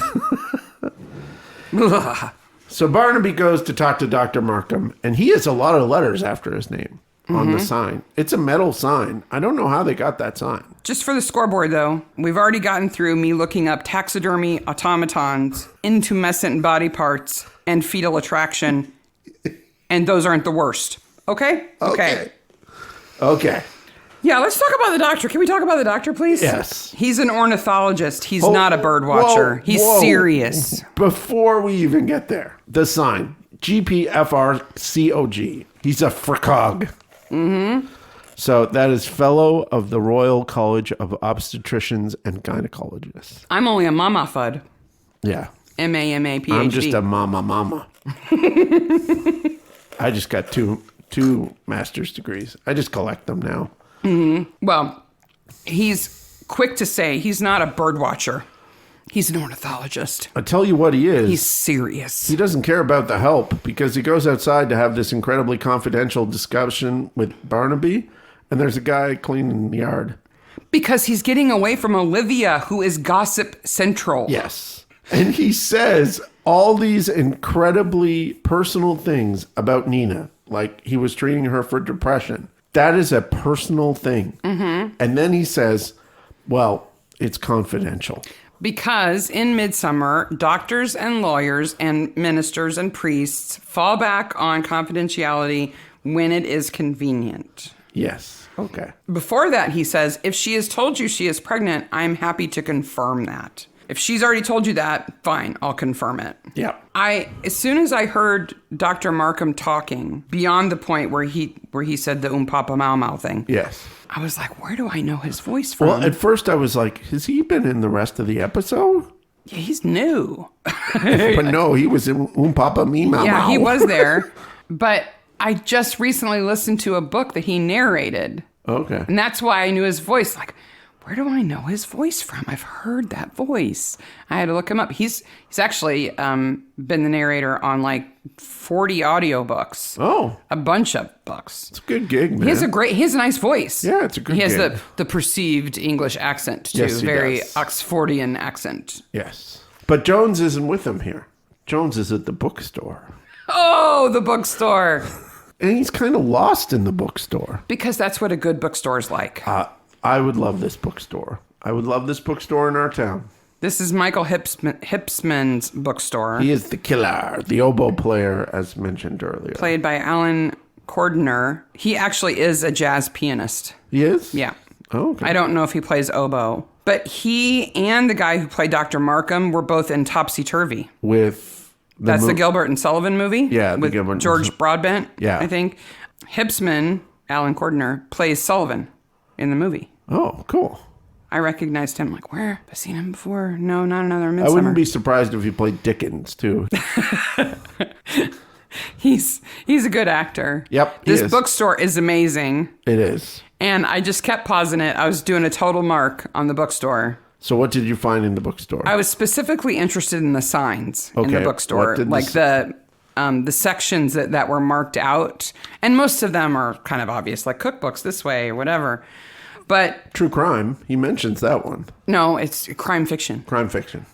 B: So Barnaby goes to talk to Dr. Markham, and he has a lot of letters after his name on the sign. It's a metal sign. I don't know how they got that sign.
A: Just for the scoreboard, though, we've already gotten through me looking up taxidermy automatons, intumescent body parts, and fetal attraction. And those aren't the worst. Okay?
B: Okay.
A: Yeah, let's talk about the doctor. Can we talk about the doctor, please?
B: Yes.
A: He's an ornithologist. He's not a bird watcher. He's serious.
B: Before we even get there, the sign, GPFRCOG. He's a fricog. Mm-hmm. So that is Fellow of the Royal College of Obstetricians and Gynecologists.
A: I'm only a mama fud.
B: Yeah.
A: M-A-M-A-P-H-D.
B: I'm just a mama. I just got two master's degrees. I just collect them now.
A: Mm-hmm. Well, he's quick to say he's not a bird watcher. He's an ornithologist.
B: I tell you what he is.
A: He's serious.
B: He doesn't care about the help because he goes outside to have this incredibly confidential discussion with Barnaby, and there's a guy cleaning the yard.
A: Because he's getting away from Olivia, who is gossip central.
B: Yes. And he says all these incredibly personal things about Nina, like he was treating her for depression. That is a personal thing. Mm-hmm. And then he says, well, it's confidential.
A: Because in Midsomer, doctors and lawyers and ministers and priests fall back on confidentiality when it is convenient.
B: Yes. Okay.
A: Before that, he says, if she has told you she is pregnant, I'm happy to confirm that. If she's already told you that, fine, I'll confirm it.
B: Yeah.
A: As soon as I heard Dr. Markham talking, beyond the point where he said the Eww-papa mau mau thing.
B: Yes.
A: I was like, where do I know his voice from?
B: Well, at first I was like, has he been in the rest of the episode?
A: Yeah, he's new.
B: But no, he was in Eww-papa me mau
A: Yeah,
B: mau.
A: he was there. But I just recently listened to a book that he narrated.
B: Okay.
A: And that's why I knew his voice. Like, where do I know his voice from? I've heard that voice. I had to look him up. He's actually been the narrator on like 40 audiobooks.
B: Oh.
A: A bunch of books.
B: It's a good gig, man.
A: He has a nice voice.
B: Yeah, it's a good
A: He has
B: gig.
A: the perceived English accent, too.
B: Yes, he
A: Very
B: does.
A: Oxfordian accent.
B: Yes. But Jones isn't with him here. Jones is at the bookstore.
A: Oh, the bookstore.
B: And he's kind of lost in the bookstore.
A: Because that's what a good bookstore is like.
B: I would love this bookstore. I would love this bookstore in our town.
A: This is Michael Hipsman's bookstore.
B: He is the killer, the oboe player, as mentioned earlier.
A: Played by Alan Cordner. He actually is a jazz pianist.
B: He is?
A: Yeah.
B: Oh, okay.
A: I don't know if he plays oboe. But he and the guy who played Dr. Markham were both in Topsy Turvy.
B: With
A: That's the Gilbert and Sullivan movie?
B: Yeah, the
A: with
B: Gilbert and
A: George Broadbent,
B: Yeah.
A: I think. Hipsman, Alan Cordner, plays Sullivan in the movie.
B: Oh, cool.
A: I recognized him. Like, where? Have I seen him before? No, not another Midsomer.
B: I wouldn't be surprised if he played Dickens, too.
A: He's a good actor.
B: Yep, he
A: This
B: is.
A: bookstore is amazing.
B: It is.
A: And I just kept pausing it. I was doing a total mark on the bookstore.
B: So what did you find in the bookstore?
A: I was specifically interested in the signs in the
B: Okay,
A: bookstore.
B: what did
A: Like the sections that were marked out. And most of them are kind of obvious, like cookbooks this way or whatever. But
B: True crime. He mentions that one.
A: no, it's crime fiction.
B: Crime fiction.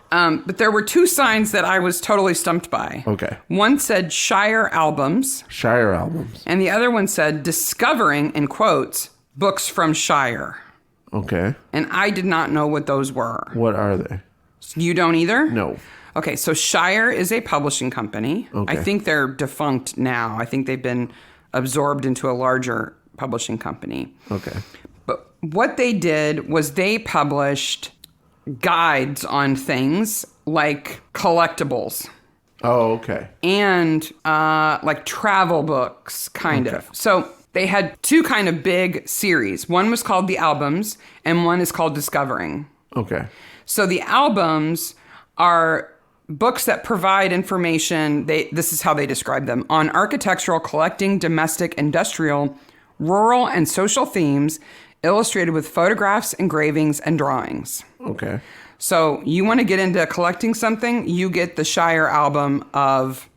A: But there were two signs that I was totally stumped by.
B: Okay.
A: One said Shire Albums,
B: Shire albums.
A: and the other one said Discovering, in quotes, books from Shire.
B: Okay.
A: And I did not know what those were.
B: What are they?
A: You don't either?
B: No.
A: Okay, so Shire is a publishing company.
B: Okay.
A: I think they're defunct now. I think they've been absorbed into a larger publishing company.
B: Okay.
A: But what they did was they published guides on things like collectibles
B: Oh, okay.
A: and like travel books, kind of. So they had two kind of big series. One was called The Albums, and one is called Discovering.
B: Okay.
A: So the albums are books that provide information, this is how they describe them, on architectural, collecting, domestic, industrial, rural, and social themes, illustrated with photographs, engravings, and drawings.
B: Okay.
A: So you want to get into collecting something, you get the Shire album of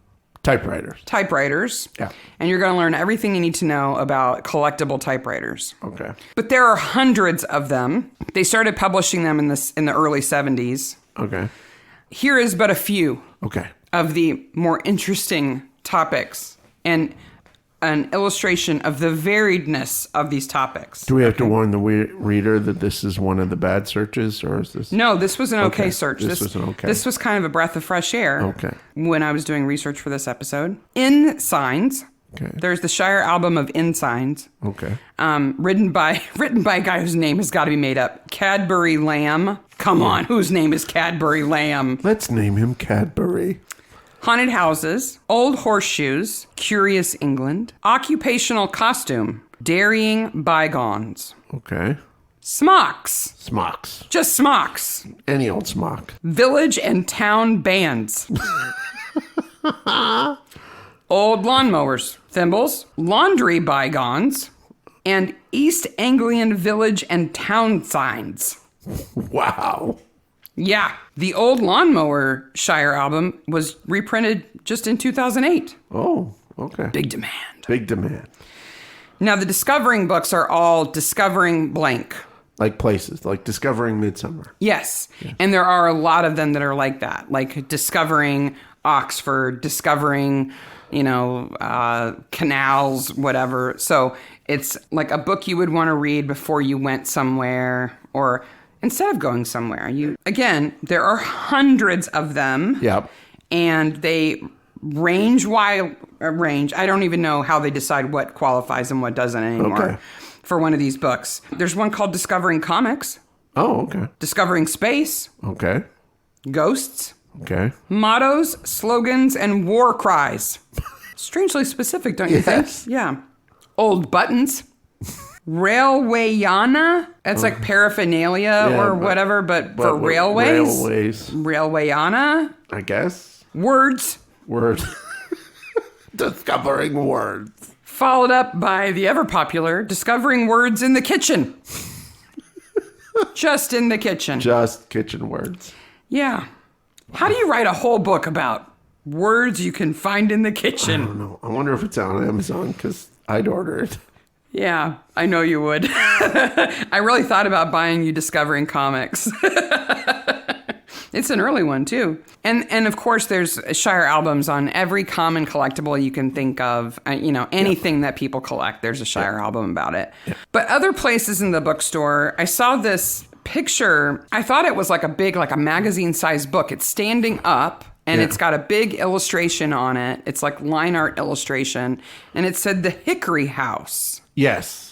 B: Typewriters.
A: typewriters.
B: Yeah.
A: And you're going to learn everything you need to know about collectible typewriters.
B: Okay.
A: But there are hundreds of them. They started publishing them in the early 70s.
B: Okay.
A: Here is but a few
B: Okay.
A: of the more interesting topics and an illustration of the variedness of these topics.
B: Do we have to warn the reader that this is one of the bad searches, or is this?
A: No, this was an okay search.
B: This was an okay.
A: This was kind of a breath of fresh air.
B: Okay.
A: When I was doing research for this episode. In Signs.
B: Okay.
A: There's the Shire album of In Signs.
B: Okay.
A: Written by a guy whose name has got to be made up. Cadbury Lamb. Come on, whose name is Cadbury Lamb?
B: Let's name him Cadbury.
A: Haunted Houses, Old Horseshoes, Curious England, Occupational Costume, Dairying Bygones,
B: Okay.
A: Smocks,
B: Smocks.
A: just Smocks,
B: Any old smock.
A: Village and Town Bands, Old Lawnmowers, Thimbles, Laundry Bygones, and East Anglian Village and Town Signs.
B: Wow.
A: Yeah, the Old Lawnmower Shire album was reprinted just in 2008.
B: Oh, okay.
A: Big demand.
B: Big demand.
A: Now, the Discovering books are all discovering blank.
B: Like places, like Discovering Midsomer.
A: Yes. And there are a lot of them that are like that, like Discovering Oxford, Discovering, canals, whatever. So it's like a book you would want to read before you went somewhere or instead of going somewhere. There are hundreds of them.
B: Yep.
A: And they range. I don't even know how they decide what qualifies and what doesn't anymore.
B: Okay.
A: For one of these books. There's one called Discovering Comics,
B: Oh, okay.
A: Discovering Space,
B: Okay.
A: Ghosts,
B: Okay.
A: Mottos, Slogans, and War Cries. Strangely specific, don't you
B: Yes.
A: think? Yeah. Old Buttons, Railwayana. That's like paraphernalia
B: Yeah,
A: or whatever, but for
B: what-
A: railways.
B: Railways,
A: Railwayana.
B: I guess.
A: Words.
B: Words. Discovering words.
A: Followed up by the ever popular Discovering Words in the Kitchen. Just in the kitchen.
B: Just kitchen words.
A: Yeah. How do you write a whole book about words you can find in the
B: I
A: kitchen?
B: don't know. I wonder if it's on Amazon because I'd order it.
A: Yeah, I know you would. I really thought about buying you Discovering Comics. It's an early one, too. And of course, there's Shire albums on every common collectible you can think of. Anything that people collect, there's a Shire album about it. Yeah. But other places in the bookstore, I saw this picture. I thought it was like a magazine-sized book. It's standing up, and it's got a big illustration on it. It's like line art illustration. And it said The Hickory House.
B: Yes.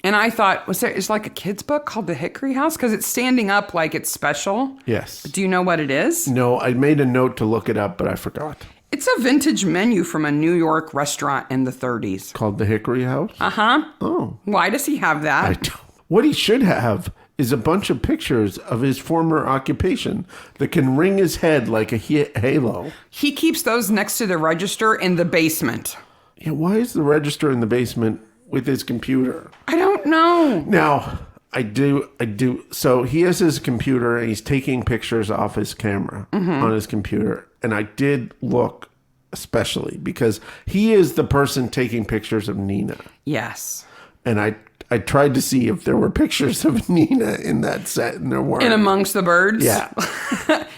A: And I thought, it's like a kid's book called The Hickory House? Because it's standing up like it's special.
B: Yes.
A: Do you know what it is?
B: No, I made a note to look it up, but I forgot.
A: It's a vintage menu from a New York restaurant in the 30s.
B: Called The Hickory House?
A: Uh-huh.
B: Oh.
A: Why does he have that?
B: What he should have is a bunch of pictures of his former occupation that can ring his head like a halo.
A: He keeps those next to the register in the basement.
B: Yeah, why is the register in the basement with his computer?
A: I don't know.
B: Now, I do. So he has his computer and he's taking pictures off his camera on his computer. And I did look especially because he is the person taking pictures of Nina.
A: Yes.
B: And I tried to see if there were pictures of Nina in that set, and there weren't.
A: In amongst the birds?
B: Yeah.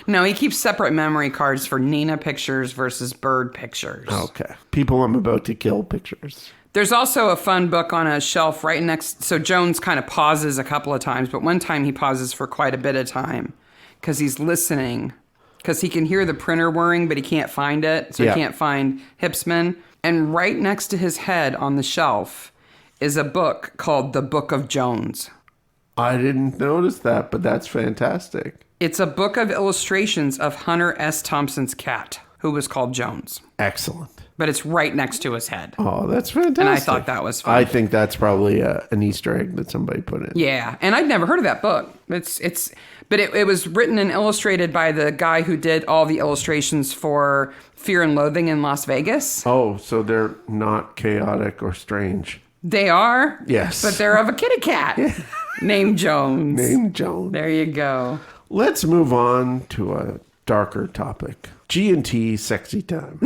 A: No, he keeps separate memory cards for Nina pictures versus bird pictures.
B: Okay. People I'm about to kill pictures.
A: There's also a fun book on a shelf right next. So Jones kind of pauses a couple of times, but one time he pauses for quite a bit of time because he's listening. Because he can hear the printer whirring, but he can't find it. So he can't find Hipsman. And right next to his head on the shelf is a book called The Book of Jones.
B: I didn't notice that, but that's fantastic.
A: It's a book of illustrations of Hunter S. Thompson's cat, who was called Jones.
B: Excellent.
A: But it's right next to his head.
B: Oh, that's fantastic.
A: And I thought that was fun.
B: I think that's probably an Easter egg that somebody put in.
A: Yeah, and I'd never heard of that book. But it was written and illustrated by the guy who did all the illustrations for Fear and Loathing in Las Vegas.
B: Oh, so they're not chaotic or strange.
A: They are.
B: Yes.
A: But they're of a kitty cat named Jones.
B: Named Jones.
A: There you go.
B: Let's move on to a darker topic. G&T sexy time.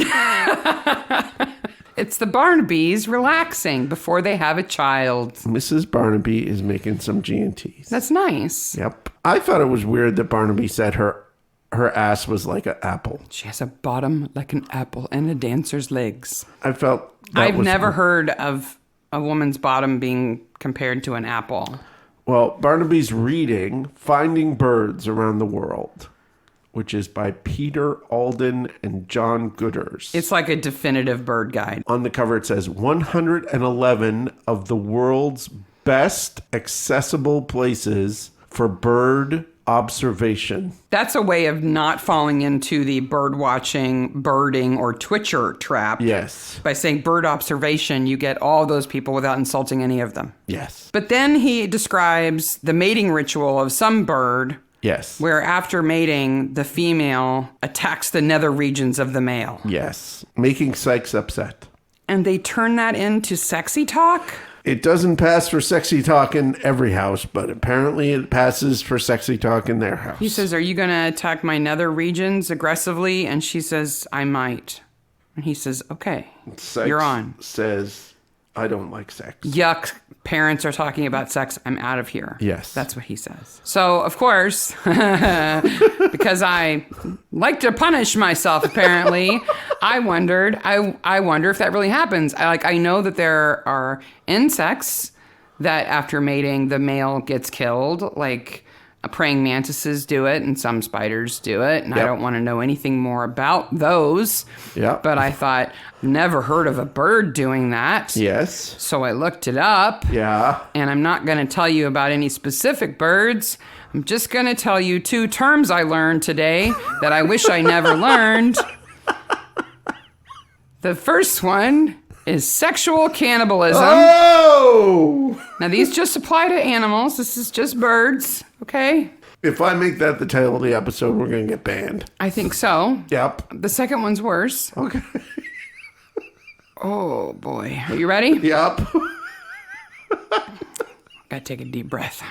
A: It's the Barnabys relaxing before they have a child.
B: Mrs. Barnaby is making some G&Ts.
A: That's nice.
B: Yep. I thought it was weird that Barnaby said her ass was like an apple.
A: She has a bottom like an apple and a dancer's legs.
B: I felt
A: I've never heard of a woman's bottom being compared to an apple.
B: Well, Barnaby's reading Finding Birds Around the World, which is by Peter Alden and John Gooders.
A: It's like a definitive bird guide.
B: On the cover, it says 111 of the world's best accessible places for bird observation.
A: That's a way of not falling into the bird watching, birding, or twitcher trap.
B: Yes.
A: By saying bird observation, you get all those people without insulting any of them.
B: Yes.
A: But then he describes the mating ritual of some bird.
B: Yes.
A: Where after mating, the female attacks the nether regions of the male.
B: Yes. Making Sykes upset.
A: And they turn that into sexy talk?
B: It doesn't pass for sexy talk in every house, but apparently it passes for sexy talk in their house.
A: He says, "Are you going to attack my nether regions aggressively?" And she says, "I might." And he says, "Okay,
B: Sykes
A: you're on."
B: Says, "I don't like sex."
A: Yuck. Parents are talking about sex. I'm out of here.
B: Yes.
A: That's what he says. So, of course, because I like to punish myself, apparently, I wondered, I wonder if that really happens. I know that there are insects that after mating, the male gets killed, like praying mantises do it and some spiders do it. And I don't want to know anything more about those.
B: Yeah.
A: But I thought, never heard of a bird doing that.
B: Yes.
A: So I looked it up.
B: Yeah.
A: And I'm not going to tell you about any specific birds. I'm just going to tell you 2 terms I learned today that I wish I never learned. The first one is sexual cannibalism.
B: Oh!
A: Now, these just apply to animals. This is just birds, okay?
B: If I make that the title of the episode, we're going to get banned.
A: I think so.
B: Yep.
A: The second one's worse.
B: Okay.
A: Oh, boy. Are you ready?
B: Yep.
A: Gotta take a deep breath.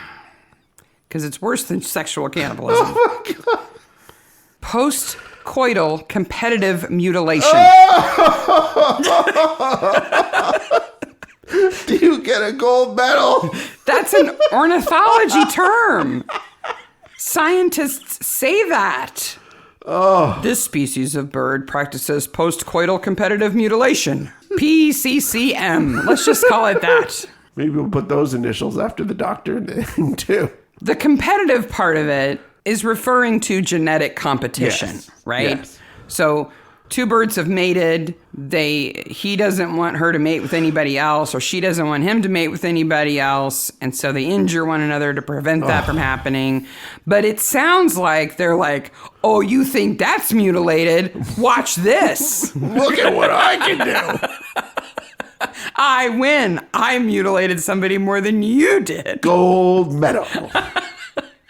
A: Because it's worse than sexual cannibalism.
B: Oh, my God.
A: Post-coital competitive mutilation.
B: Do you get a gold medal?
A: That's an ornithology term. Scientists say that.
B: Oh.
A: This species of bird practices postcoital competitive mutilation. PCCM. Let's just call it that.
B: Maybe we'll put those initials after the doctor name, too.
A: The competitive part of it is referring to genetic competition,
B: Yes.
A: right?
B: Yes.
A: So two birds have mated. He doesn't want her to mate with anybody else, or she doesn't want him to mate with anybody else. And so they injure one another to prevent that from happening. But it sounds like they're like, oh, you think that's mutilated? Watch this.
B: Look at what I can do.
A: I win. I mutilated somebody more than you did.
B: Gold medal.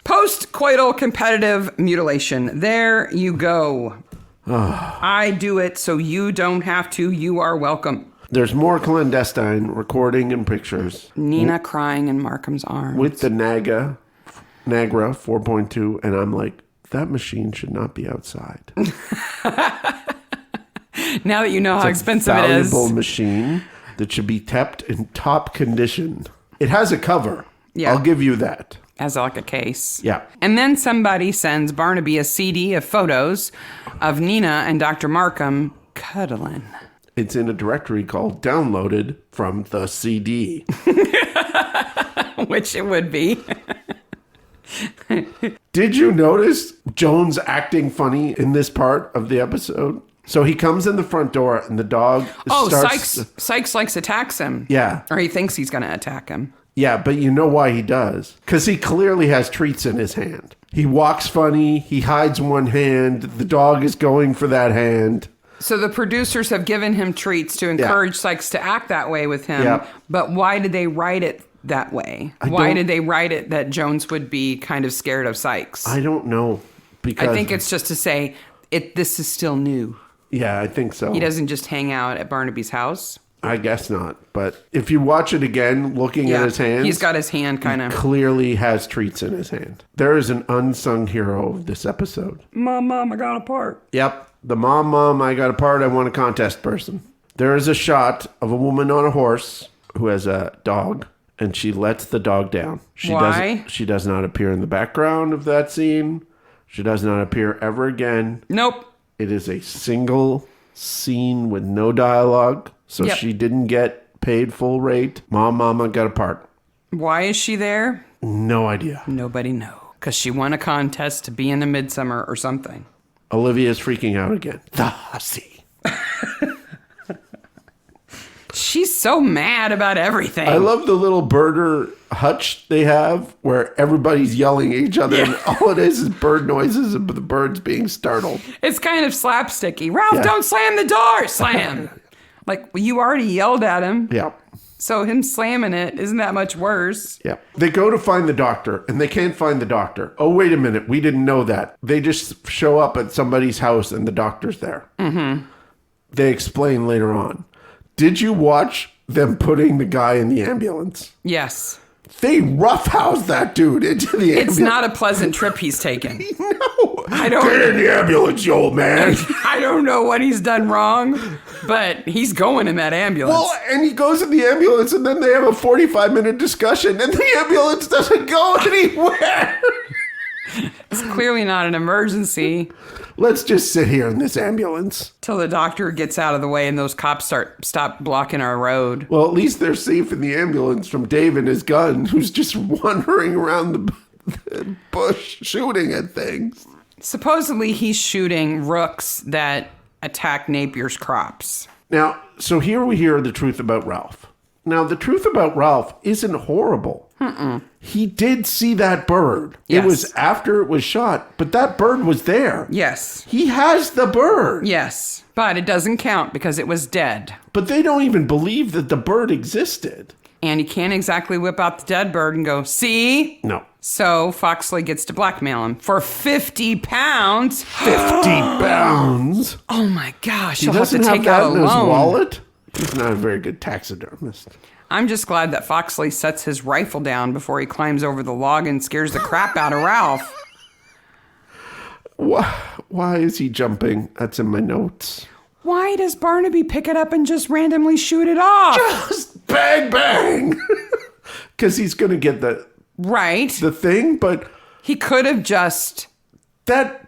A: Postcoital competitive mutilation. There you go. I do it so you don't have to. You are welcome.
B: There's more clandestine recording and pictures.
A: Nina crying in Markham's arms.
B: With the Nagra 4.2, and I'm like, that machine should not be outside.
A: Now that you know how expensive it is.
B: Valuable machine that should be kept in top condition. It has a cover.
A: Yeah.
B: I'll give you that.
A: As like a case.
B: Yeah.
A: And then somebody sends Barnaby a CD of photos of Nina and Dr. Markham cuddling.
B: It's in a directory called Downloaded from the CD.
A: Which it would be.
B: Did you notice Jones acting funny in this part of the episode? So he comes in the front door and the dog starts...
A: Sykes likes attacks him.
B: Yeah.
A: Or he thinks he's going to attack him.
B: Yeah, but you know why he does? Because he clearly has treats in his hand. He walks funny. He hides one hand. The dog is going for that hand.
A: So the producers have given him treats to encourage Sykes to act that way with him.
B: Yeah.
A: But why did they write it that way? Why did they write it that Jones would be kind of scared of Sykes?
B: I don't know. Because
A: I think it's just to say this is still new.
B: Yeah, I think so.
A: He doesn't just hang out at Barnaby's house.
B: I guess not. But if you watch it again, looking at his hands...
A: He's got his hand kind of...
B: clearly has treats in his hand. There is an unsung hero of this episode.
A: Mom, I got a part.
B: Yep. The mom, I got a part, I want a contest person. There is a shot of a woman on a horse who has a dog, and she lets the dog down.
A: Why?
B: She does not appear in the background of that scene. She does not appear ever again.
A: Nope.
B: It is a single scene with no dialogue, so she didn't get paid full rate. Mama got a part.
A: Why is she there?
B: No idea.
A: Nobody knows. Because she won a contest to be in a Midsomer or something.
B: Olivia's freaking out again. The hussy.
A: She's so mad about everything.
B: I love the little birder hutch they have where everybody's yelling at each other and all it is bird noises and the birds being startled.
A: It's kind of slapsticky. Ralph, don't slam the door. Slam. Like, well, you already yelled at him.
B: Yeah.
A: So him slamming it isn't that much worse.
B: Yeah. They go to find the doctor and they can't find the doctor. Oh, wait a minute. We didn't know that. They just show up at somebody's house and the doctor's there. Mm-hmm. They explain later on. Did you watch them putting the guy in the ambulance?
A: Yes.
B: They roughhouse that dude into the ambulance.
A: It's not a pleasant trip he's taken.
B: No.
A: I don't.
B: Get in the ambulance, you old man.
A: I don't know what he's done wrong, but he's going in that ambulance.
B: Well, and he goes in the ambulance and then they have a 45-minute discussion and the ambulance doesn't go anywhere.
A: It's clearly not an emergency.
B: Let's just sit here in this ambulance.
A: Till the doctor gets out of the way and those cops stop blocking our road.
B: Well, at least they're safe in the ambulance from Dave and his gun, who's just wandering around the bush shooting at things.
A: Supposedly he's shooting rooks that attack Napier's crops.
B: Now, so here we hear the truth about Ralph. Now, the truth about Ralph isn't horrible. He did see that bird.
A: Yes.
B: It was after it was shot, but that bird was there.
A: Yes.
B: He has the bird.
A: Yes. But it doesn't count because it was dead.
B: But they don't even believe that the bird existed.
A: And you can't exactly whip out the dead bird and go, see?
B: No.
A: So Foxley gets to blackmail him for 50 pounds.
B: 50 pounds?
A: Oh my gosh.
B: He
A: He'll have to
B: doesn't
A: take
B: have
A: out
B: that
A: a
B: in his
A: loan.
B: wallet? He's not a very good taxidermist.
A: I'm just glad that Foxley sets his rifle down before he climbs over the log and scares the crap out of Ralph.
B: Why is he jumping? That's in my notes.
A: Why does Barnaby pick it up and just randomly shoot it off?
B: Just bang, bang! Because he's going to get the
A: Right.
B: thing, but
A: He could have just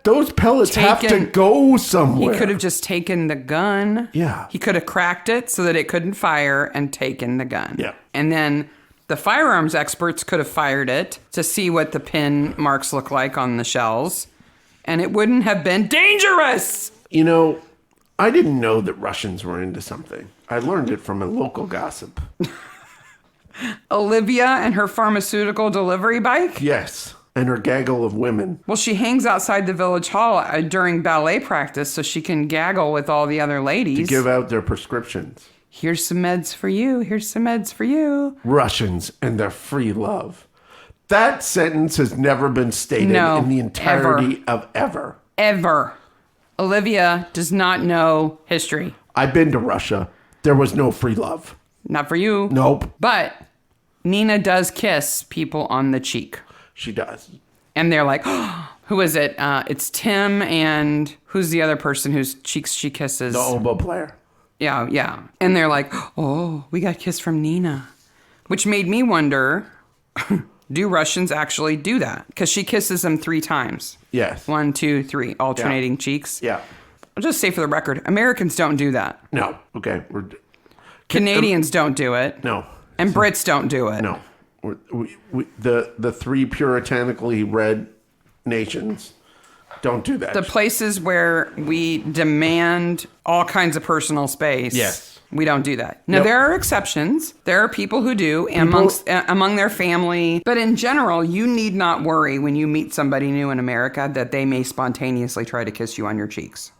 B: Those pellets have to go somewhere.
A: He could have just taken the gun.
B: Yeah.
A: He could have cracked it so that it couldn't fire and taken the gun.
B: Yeah.
A: And then the firearms experts could have fired it to see what the pin marks look like on the shells, and it wouldn't have been dangerous.
B: You know, I didn't know that Russians were into something. I learned it from a local gossip.
A: Olivia and her pharmaceutical delivery bike?
B: Yes. And her gaggle of women.
A: Well, she hangs outside the village hall during ballet practice so she can gaggle with all the other ladies.
B: To give out their prescriptions.
A: Here's some meds for you. Here's some meds for you.
B: Russians and their free love. That sentence has never been stated in the entirety of ever.
A: Ever. Olivia does not know history.
B: I've been to Russia. There was no free love.
A: Not for you.
B: Nope.
A: But Nina does kiss people on the cheek.
B: She does.
A: And they're like, oh, who is it? It's Tim and who's the other person whose cheeks she kisses?
B: The oboe player.
A: Yeah. And they're like, oh, we got kissed from Nina. Which made me wonder, do Russians actually do that? Because she kisses them 3 times.
B: Yes.
A: 1, 2, 3, alternating cheeks.
B: Yeah.
A: I'll just say for the record, Americans don't do that.
B: No. Okay.
A: Canadians don't do it.
B: No.
A: And Brits don't do it.
B: No. The 3 puritanically red nations don't do that.
A: The places where we demand all kinds of personal space.
B: Yes.
A: We don't do that. Now, there are exceptions. There are people who do among their family. But in general, you need not worry when you meet somebody new in America that they may spontaneously try to kiss you on your cheeks.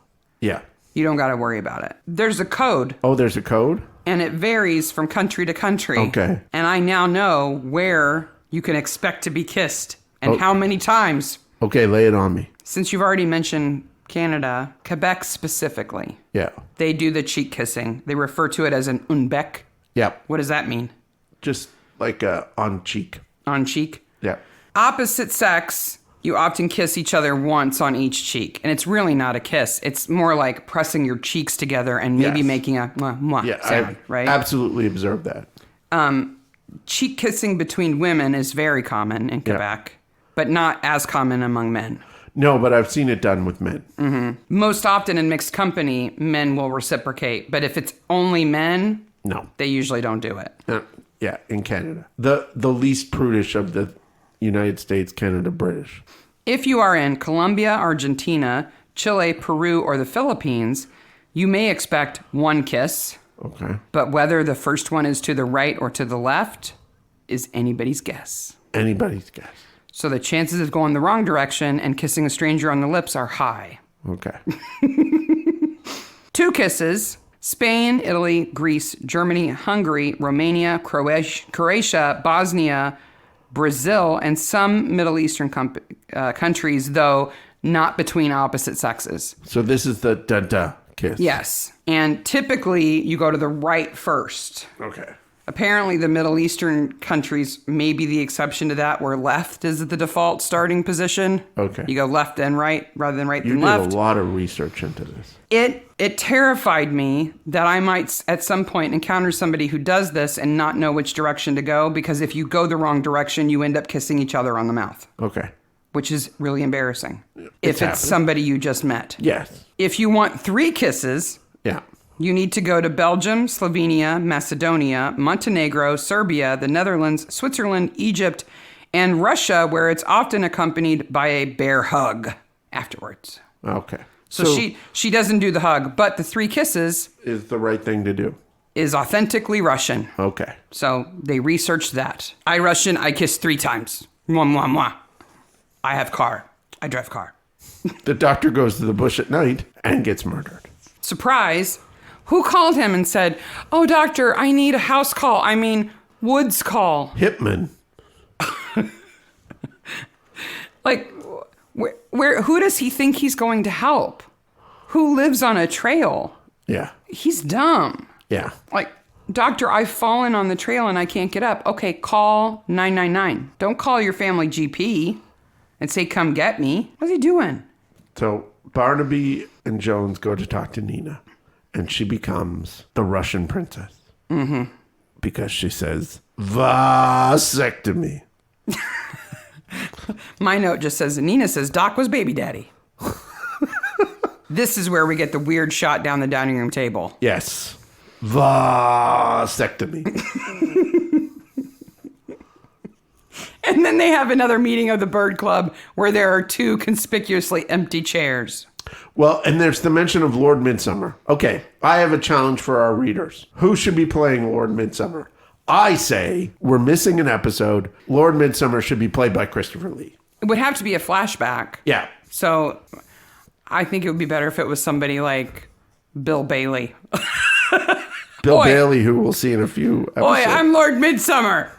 B: Yeah.
A: You don't got to worry about it. There's a code.
B: Oh, there's a code?
A: And it varies from country to country.
B: Okay.
A: And I now know where you can expect to be kissed and how many times.
B: Okay, lay it on me.
A: Since you've already mentioned Canada, Quebec specifically.
B: Yeah.
A: They do the cheek kissing. They refer to it as an un bec.
B: Yep.
A: What does that mean?
B: Just like on cheek.
A: On cheek?
B: Yeah.
A: Opposite sex, you often kiss each other once on each cheek. And it's really not a kiss. It's more like pressing your cheeks together and maybe making a mwah, mwah sound, right?
B: Absolutely observed that.
A: Cheek kissing between women is very common in Quebec, but not as common among men.
B: No, but I've seen it done with men.
A: Mm-hmm. Most often in mixed company, men will reciprocate. But if it's only men,
B: no,
A: they usually don't do it.
B: Yeah, in Canada. The least prudish of the United States, Canada, British.
A: If you are in Colombia, Argentina, Chile, Peru, or the Philippines, you may expect one kiss.
B: Okay.
A: But whether the first one is to the right or to the left is anybody's guess.
B: Anybody's guess.
A: So the chances of going the wrong direction and kissing a stranger on the lips are high.
B: Okay.
A: 2 kisses. Spain, Italy, Greece, Germany, Hungary, Romania, Croatia, Bosnia, Brazil, and some Middle Eastern countries, though not between opposite sexes.
B: So this is the da-da kiss.
A: Yes. And typically you go to the right first.
B: Okay.
A: Apparently the Middle Eastern countries may be the exception to that, where left is the default starting position.
B: Okay.
A: You go left then right rather than right then
B: You
A: left.
B: did a lot of research into this.
A: It terrified me that I might at some point encounter somebody who does this and not know which direction to go, because if you go the wrong direction, you end up kissing each other on the mouth.
B: Okay.
A: Which is really embarrassing. If
B: happening.
A: it's somebody you just met.
B: Yes.
A: If you want 3 kisses,
B: Yeah.
A: you need to go to Belgium, Slovenia, Macedonia, Montenegro, Serbia, the Netherlands, Switzerland, Egypt, and Russia, where it's often accompanied by a bear hug afterwards.
B: Okay.
A: So she doesn't do the hug, but the 3 kisses
B: is the right thing to do.
A: Is authentically Russian.
B: Okay.
A: So they researched that. I Russian, I kiss 3 times. Mwah, mwah, mwah. I have car. I drive car.
B: The doctor goes to the bush at night and gets murdered.
A: Surprise. Who called him and said, "Oh, doctor, I need a house call. I mean, woods call."
B: Hitman.
A: Like, where? Who does he think he's going to help? Who lives on a trail?
B: Yeah.
A: He's dumb.
B: Yeah.
A: Like, doctor, I've fallen on the trail and I can't get up. Okay, call 999. Don't call your family GP and say, "Come get me." What's he doing?
B: So Barnaby and Jones go to talk to Nina, and she becomes the Russian princess. Mm-hmm. Because she says, vasectomy.
A: My note just says, Nina says Doc was baby daddy. This is where we get the weird shot down the dining room table.
B: Yes. Vasectomy.
A: And then they have another meeting of the Bird Club where there are 2 conspicuously empty chairs.
B: Well, and there's the mention of Lord Midsomer. Okay, I have a challenge for our readers. Who should be playing Lord Midsomer? I say we're missing an episode. Lord Midsomer should be played by Christopher Lee.
A: It would have to be a flashback.
B: Yeah.
A: So I think it would be better if it was somebody like Bill Bailey.
B: Bill Bailey, who we'll see in a few episodes.
A: Boy, I'm Lord Midsomer.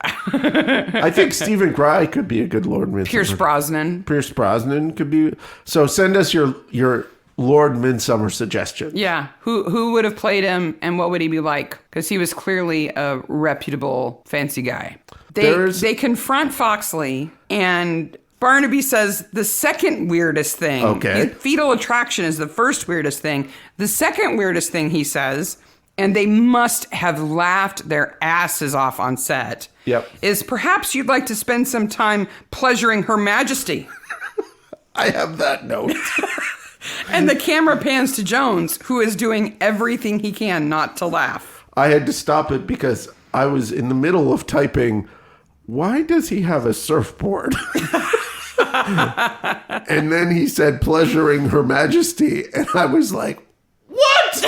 B: I think Stephen Fry could be a good Lord Midsomer.
A: Pierce Brosnan
B: could be. So send us your Lord Midsomer suggestions.
A: Yeah. Who would have played him and what would he be like? Because he was clearly a reputable, fancy guy. They confront Foxley and Barnaby says the second weirdest thing.
B: Okay.
A: Fetal attraction is the first weirdest thing. The second weirdest thing he says, and they must have laughed their asses off on set.
B: Yep.
A: Is perhaps you'd like to spend some time pleasuring Her Majesty.
B: I have that note.
A: And the camera pans to Jones, who is doing everything he can not to laugh.
B: I had to stop it because I was in the middle of typing, why does he have a surfboard? And then he said, pleasuring Her Majesty. And I was like, what?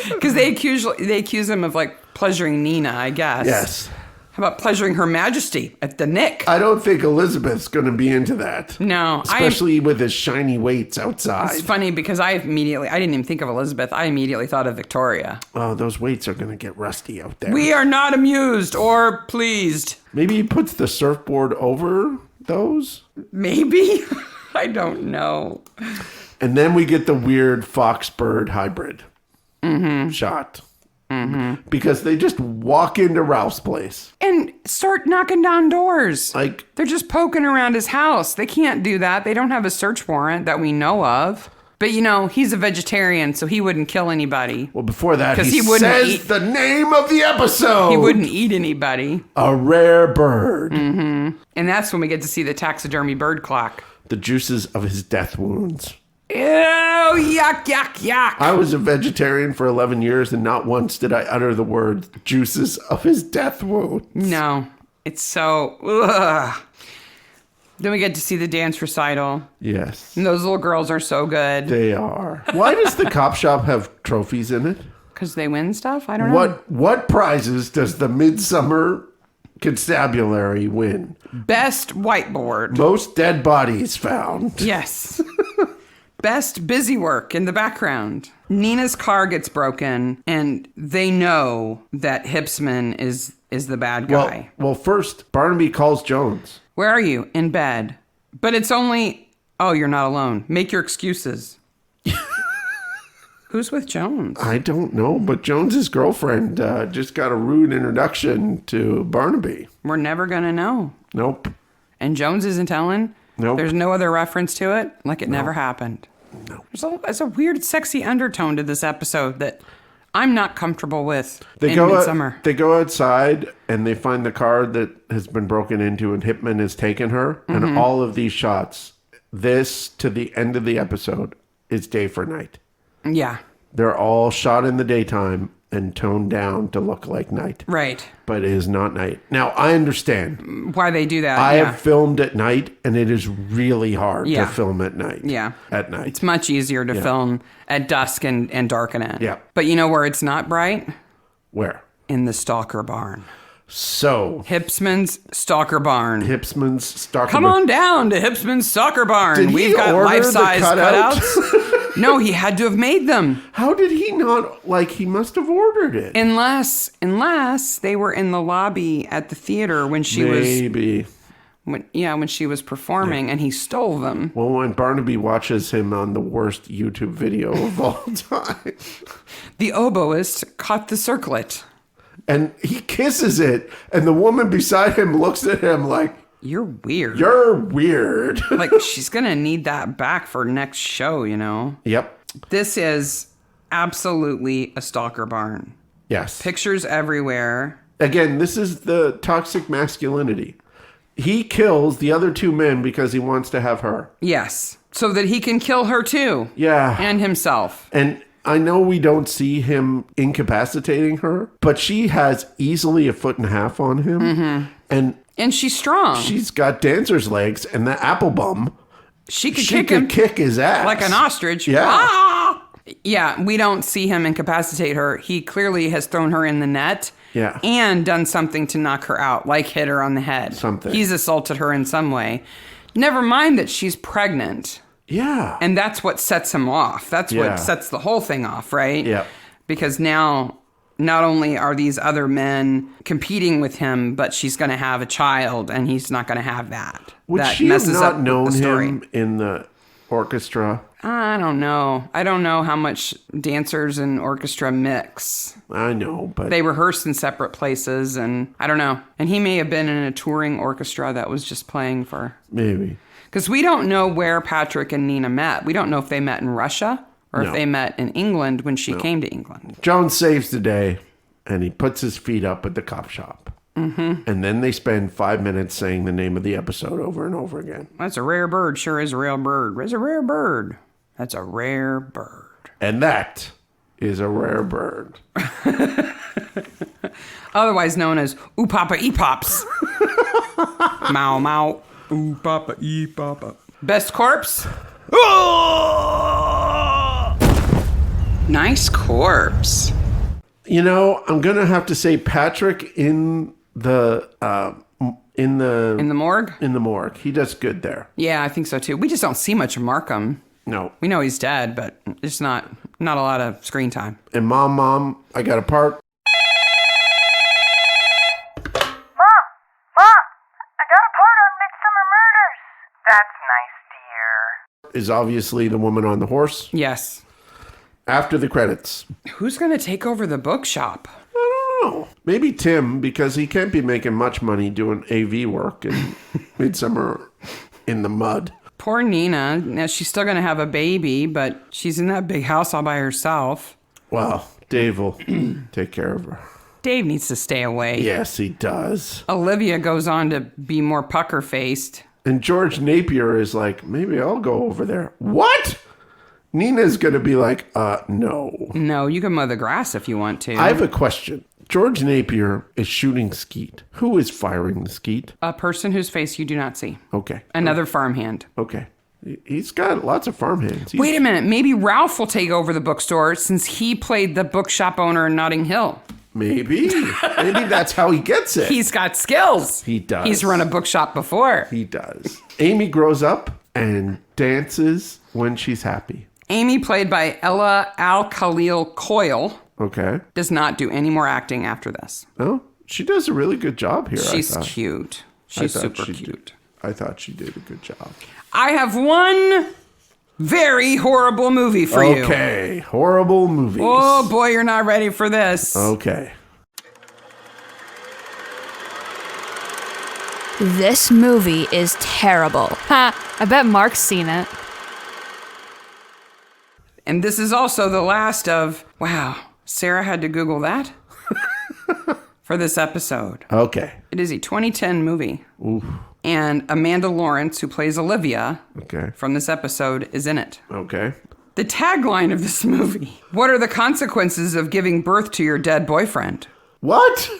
A: Because they accuse him of like pleasuring Nina, I guess.
B: Yes.
A: How about pleasuring Her Majesty at the Nick?
B: I don't think Elizabeth's going to be into that.
A: No.
B: Especially with his shiny weights outside.
A: It's funny because I didn't even think of Elizabeth. I immediately thought of Victoria.
B: Oh, those weights are going to get rusty out there.
A: We are not amused or pleased.
B: Maybe he puts the surfboard over those?
A: Maybe. I don't know.
B: And then we get the weird fox-bird hybrid shot. Mm-hmm. Because they just walk into Ralph's place.
A: And start knocking down doors.
B: Like,
A: they're just poking around his house. They can't do that. They don't have a search warrant that we know of. But, he's a vegetarian, so he wouldn't kill anybody.
B: Well, before that, he says the name of the episode.
A: He wouldn't eat anybody.
B: A rare bird.
A: Mm-hmm. And that's when we get to see the taxidermy bird clock.
B: The juices of his death wounds.
A: Ew, yuck, yuck, yuck.
B: I was a vegetarian for 11 years, and not once did I utter the word juices of his death wounds.
A: No. It's so... Ugh. Then we get to see the dance recital.
B: Yes.
A: And those little girls are so good.
B: They are. Why does the cop shop have trophies in it?
A: Because they win stuff? I don't know.
B: What prizes does the Midsomer Constabulary win?
A: Best whiteboard.
B: Most dead bodies found.
A: Yes. Best busy work in the background. Nina's car gets broken, and they know that Hipsman is the bad guy.
B: Well, first, Barnaby calls Jones.
A: Where are you? In bed. But it's only... Oh, you're not alone. Make your excuses. Who's with Jones?
B: I don't know, but Jones's girlfriend just got a rude introduction to Barnaby.
A: We're never going to know.
B: Nope.
A: And Jones isn't telling?
B: Nope.
A: There's no other reference to it? Like it never happened?
B: No.
A: There's a weird, sexy undertone to this episode that I'm not comfortable with in
B: go
A: Midsomer.
B: They go outside and they find the car that has been broken into and Hipman has taken her. Mm-hmm. And all of these shots, this to the end of the episode, is day for night.
A: Yeah.
B: They're all shot in the daytime and toned down to look like night.
A: Right.
B: But it is not night. Now, I understand
A: why they do that.
B: I have filmed at night, and it is really hard
A: Yeah.
B: to film at night.
A: Yeah.
B: At night.
A: It's much easier to film at dusk and darken it.
B: Yeah.
A: But you know where it's not bright?
B: Where?
A: In the Stalker barn.
B: So.
A: Hipsman's Stalker barn.
B: Hipsman's Stalker
A: Come on down to Hipsman's Stalker barn.
B: Did
A: We've
B: he
A: got
B: order
A: life-size
B: the
A: cutouts. No, he had to have made them.
B: How did he not, he must have ordered it.
A: Unless they were in the lobby at the theater when she
B: Maybe.
A: when she was performing and he stole them.
B: Well, when Barnaby watches him on the worst YouTube video of all time.
A: The oboist caught the circlet.
B: And he kisses it, and the woman beside him looks at him like,
A: You're weird.
B: You're weird.
A: Like, she's going to need that back for next show,
B: Yep.
A: This is absolutely a Stalker barn.
B: Yes.
A: Pictures everywhere.
B: Again, this is the toxic masculinity. He kills the other two men because he wants to have her.
A: Yes. So that he can kill her too.
B: Yeah.
A: And himself.
B: And I know we don't see him incapacitating her, but she has easily 1.5 feet on him. Mm-hmm.
A: And she's strong.
B: She's got dancer's legs, and the apple bum.
A: She could
B: kick his ass.
A: like an ostrich.
B: Yeah.
A: Ah! Yeah, we don't see him incapacitate her. He clearly has thrown her in the net.
B: Yeah.
A: And done something to knock her out, like hit her on the head.
B: Something.
A: He's assaulted her in some way. Never mind that she's pregnant.
B: Yeah.
A: And that's what sets him off. That's what sets the whole thing off, right?
B: Yeah.
A: Because now, not only are these other men competing with him, but she's going to have a child, and he's not going to have that.
B: Would
A: that
B: she have
A: messes
B: not
A: up
B: known
A: the story.
B: him in the orchestra?
A: I don't know. I don't know how much dancers and orchestra mix.
B: I know, but...
A: They rehearsed in separate places, and I don't know. And he may have been in a touring orchestra that was just playing for...
B: Maybe.
A: Because we don't know where Patrick and Nina met. We don't know if they met in Russia or if they met in England when she came to England.
B: Jones saves the day, and he puts his feet up at the cop shop. Mm-hmm. And then they spend 5 minutes saying the name of the episode over and over again.
A: That's a rare bird. Sure is a real bird. It's a rare bird. That's a rare bird.
B: And that is a rare bird.
A: Otherwise known as Eww-papa E-pops. Mow, mow. Eww-papa E-papa. Best corpse? Nice corpse.
B: You know, I'm going to have to say Patrick in the
A: morgue?
B: In the morgue. He does good there.
A: Yeah, I think so too. We just don't see much of Markham.
B: No.
A: We know he's dead, but it's not a lot of screen time.
B: And Mom, I got a part.
C: Mom, I got a part on Midsomer Murders. That's nice, dear.
B: Is obviously the woman on the horse.
A: Yes.
B: After the credits.
A: Who's going to take over the bookshop?
B: I don't know. Maybe Tim, because he can't be making much money doing AV work in Midsomer in the mud.
A: Poor Nina. Now, she's still going to have a baby, but she's in that big house all by herself.
B: Well, Dave will take care of her.
A: Dave needs to stay away.
B: Yes, he does.
A: Olivia goes on to be more pucker-faced.
B: And George Napier is like, maybe I'll go over there. What? Nina's going to be like, no.
A: No, you can mow the grass if you want to.
B: I have a question. George Napier is shooting skeet. Who is firing the skeet?
A: A person whose face you do not see.
B: Okay.
A: Another farmhand.
B: Okay. He's got lots of farmhands.
A: Wait a minute. Maybe Ralph will take over the bookstore since he played the bookshop owner in Notting Hill.
B: Maybe. Maybe that's how he gets it.
A: He's got skills.
B: He does.
A: He's run a bookshop before.
B: He does. Amy grows up and dances when she's happy.
A: Amy, played by Ella Al-Khalil Coyle,
B: Okay.
A: does not do any more acting after this.
B: Oh, she does a really good job here.
A: She's cute. She's super
B: she
A: cute.
B: I thought she did a good job.
A: I have one very horrible movie for you.
B: Okay. Horrible movies.
A: Oh, boy, you're not ready for this.
B: Okay.
D: This movie is terrible. Ha, I bet Mark's seen it.
A: And this is also the last of... Wow, Sarah had to Google that for this episode.
B: Okay.
A: It is a 2010 movie.
B: Oof.
A: And Amanda Lawrence, who plays Olivia
B: Okay.
A: from this episode, is in it.
B: Okay.
A: The tagline of this movie: what are the consequences of giving birth to your dead boyfriend?
B: What?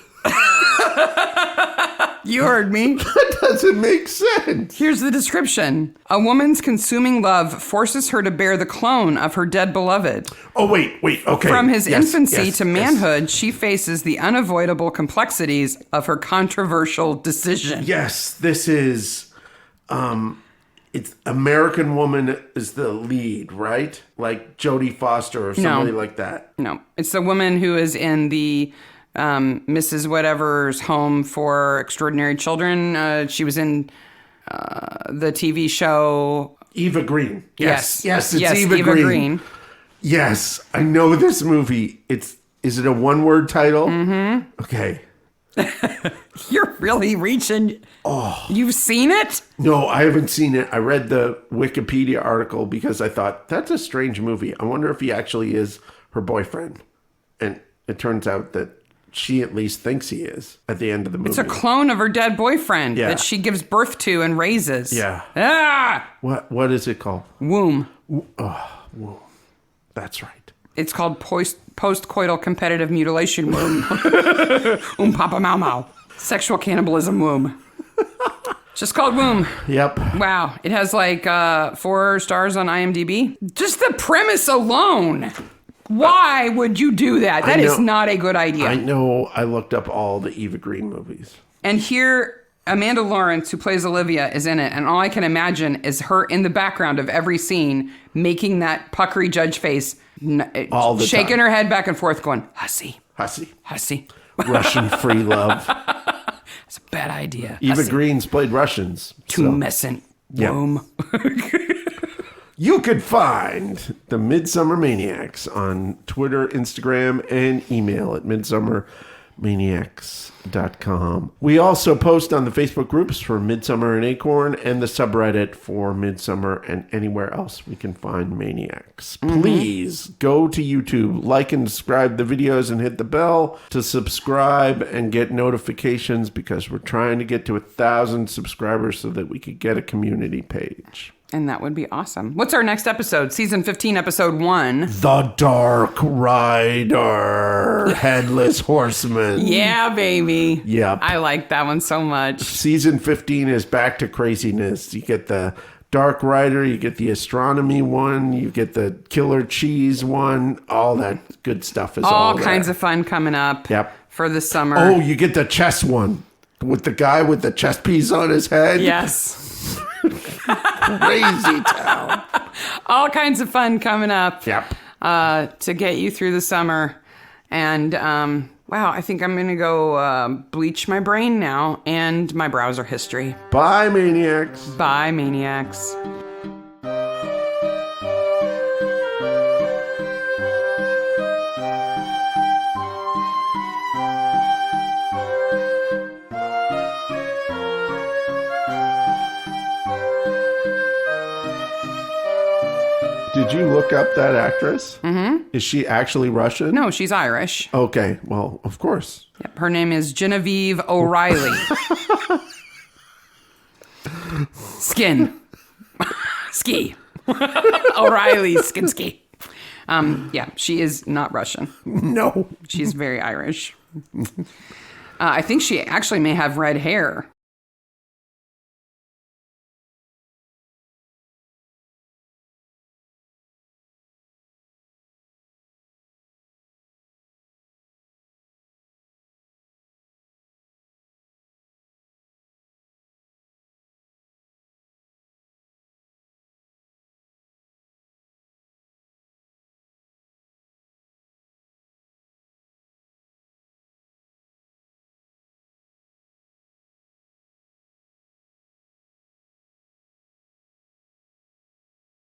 A: You heard me.
B: That doesn't make sense.
A: Here's the description. A woman's consuming love forces her to bear the clone of her dead beloved.
B: Oh, wait. Okay.
A: From his
B: Yes,
A: infancy
B: yes,
A: to
B: yes.
A: manhood, she faces the unavoidable complexities of her controversial decision.
B: Yes, this is, it's American Woman is the lead, right? Like Jodie Foster or somebody like that.
A: No, it's the woman who is in the Mrs. Whatever's Home for Extraordinary Children. She was in the TV show.
B: Eva Green. Yes, it's
A: yes,
B: Eva Green. Yes, I know this movie. Is it a one-word title? Mm-hmm. Okay.
A: You're really reaching. Oh. You've seen it?
B: No, I haven't seen it. I read the Wikipedia article because I thought, that's a strange movie. I wonder if he actually is her boyfriend. And it turns out that she at least thinks he is at the end of the movie.
A: It's a clone of her dead boyfriend
B: Yeah.
A: that she gives birth to and raises.
B: Yeah.
A: Ah!
B: What is it called?
A: Womb.
B: That's right.
A: It's called post-coital competitive mutilation womb. Papa mau mau. Sexual cannibalism womb. Just called womb.
B: Yep.
A: Wow. It has like 4 stars on IMDb. Just the premise alone. Why would you do that? That is not a good idea.
B: I know. I looked up all the Eva Green movies.
A: And here, Amanda Lawrence, who plays Olivia, is in it. And all I can imagine is her in the background of every scene making that puckery judge face,
B: All the
A: shaking
B: time.
A: her head back and forth, going, hussy,
B: Hussy.
A: hussy.
B: Russian free love.
A: It's a bad idea.
B: Eva
A: Hussy.
B: Green's played Russians.
A: Tumescent
B: Yeah.
A: womb.
B: You could find the Midsomer Maniacs on Twitter, Instagram, and email at midsummermaniacs.com. We also post on the Facebook groups for Midsomer and Acorn and the subreddit for Midsomer and anywhere else we can find Maniacs. Please go to YouTube, like and subscribe the videos, and hit the bell to subscribe and get notifications because we're trying to get to 1,000 subscribers so that we could get a community page.
A: And that would be awesome. What's our next episode? Season 15, episode 1.
B: The Dark Rider, Headless Horseman.
A: Yeah, baby.
B: Yep.
A: I like that one so much.
B: Season 15 is back to craziness. You get the Dark Rider, you get the astronomy one, you get the killer cheese one. All that good stuff is
A: All
B: there.
A: kinds of fun coming up
B: Yep.
A: for the summer.
B: Oh, you get the chess one with the guy with the chess piece on his head.
A: Yes.
B: Crazy town.
A: All kinds of fun coming up.
B: Yep.
A: To get you through the summer. And wow, I think I'm going to go bleach my brain now and my browser history.
B: Bye, Maniacs.
A: Bye, Maniacs.
B: Did you look up that actress? Mm-hmm. Is she actually Russian?
A: No, she's Irish.
B: Okay, well, of course.
A: Yep, her name is Genevieve O'Reilly. Skin. Ski. O'Reilly Skinsky. Yeah, she is not Russian.
B: No.
A: She's very Irish. I think she actually may have red hair.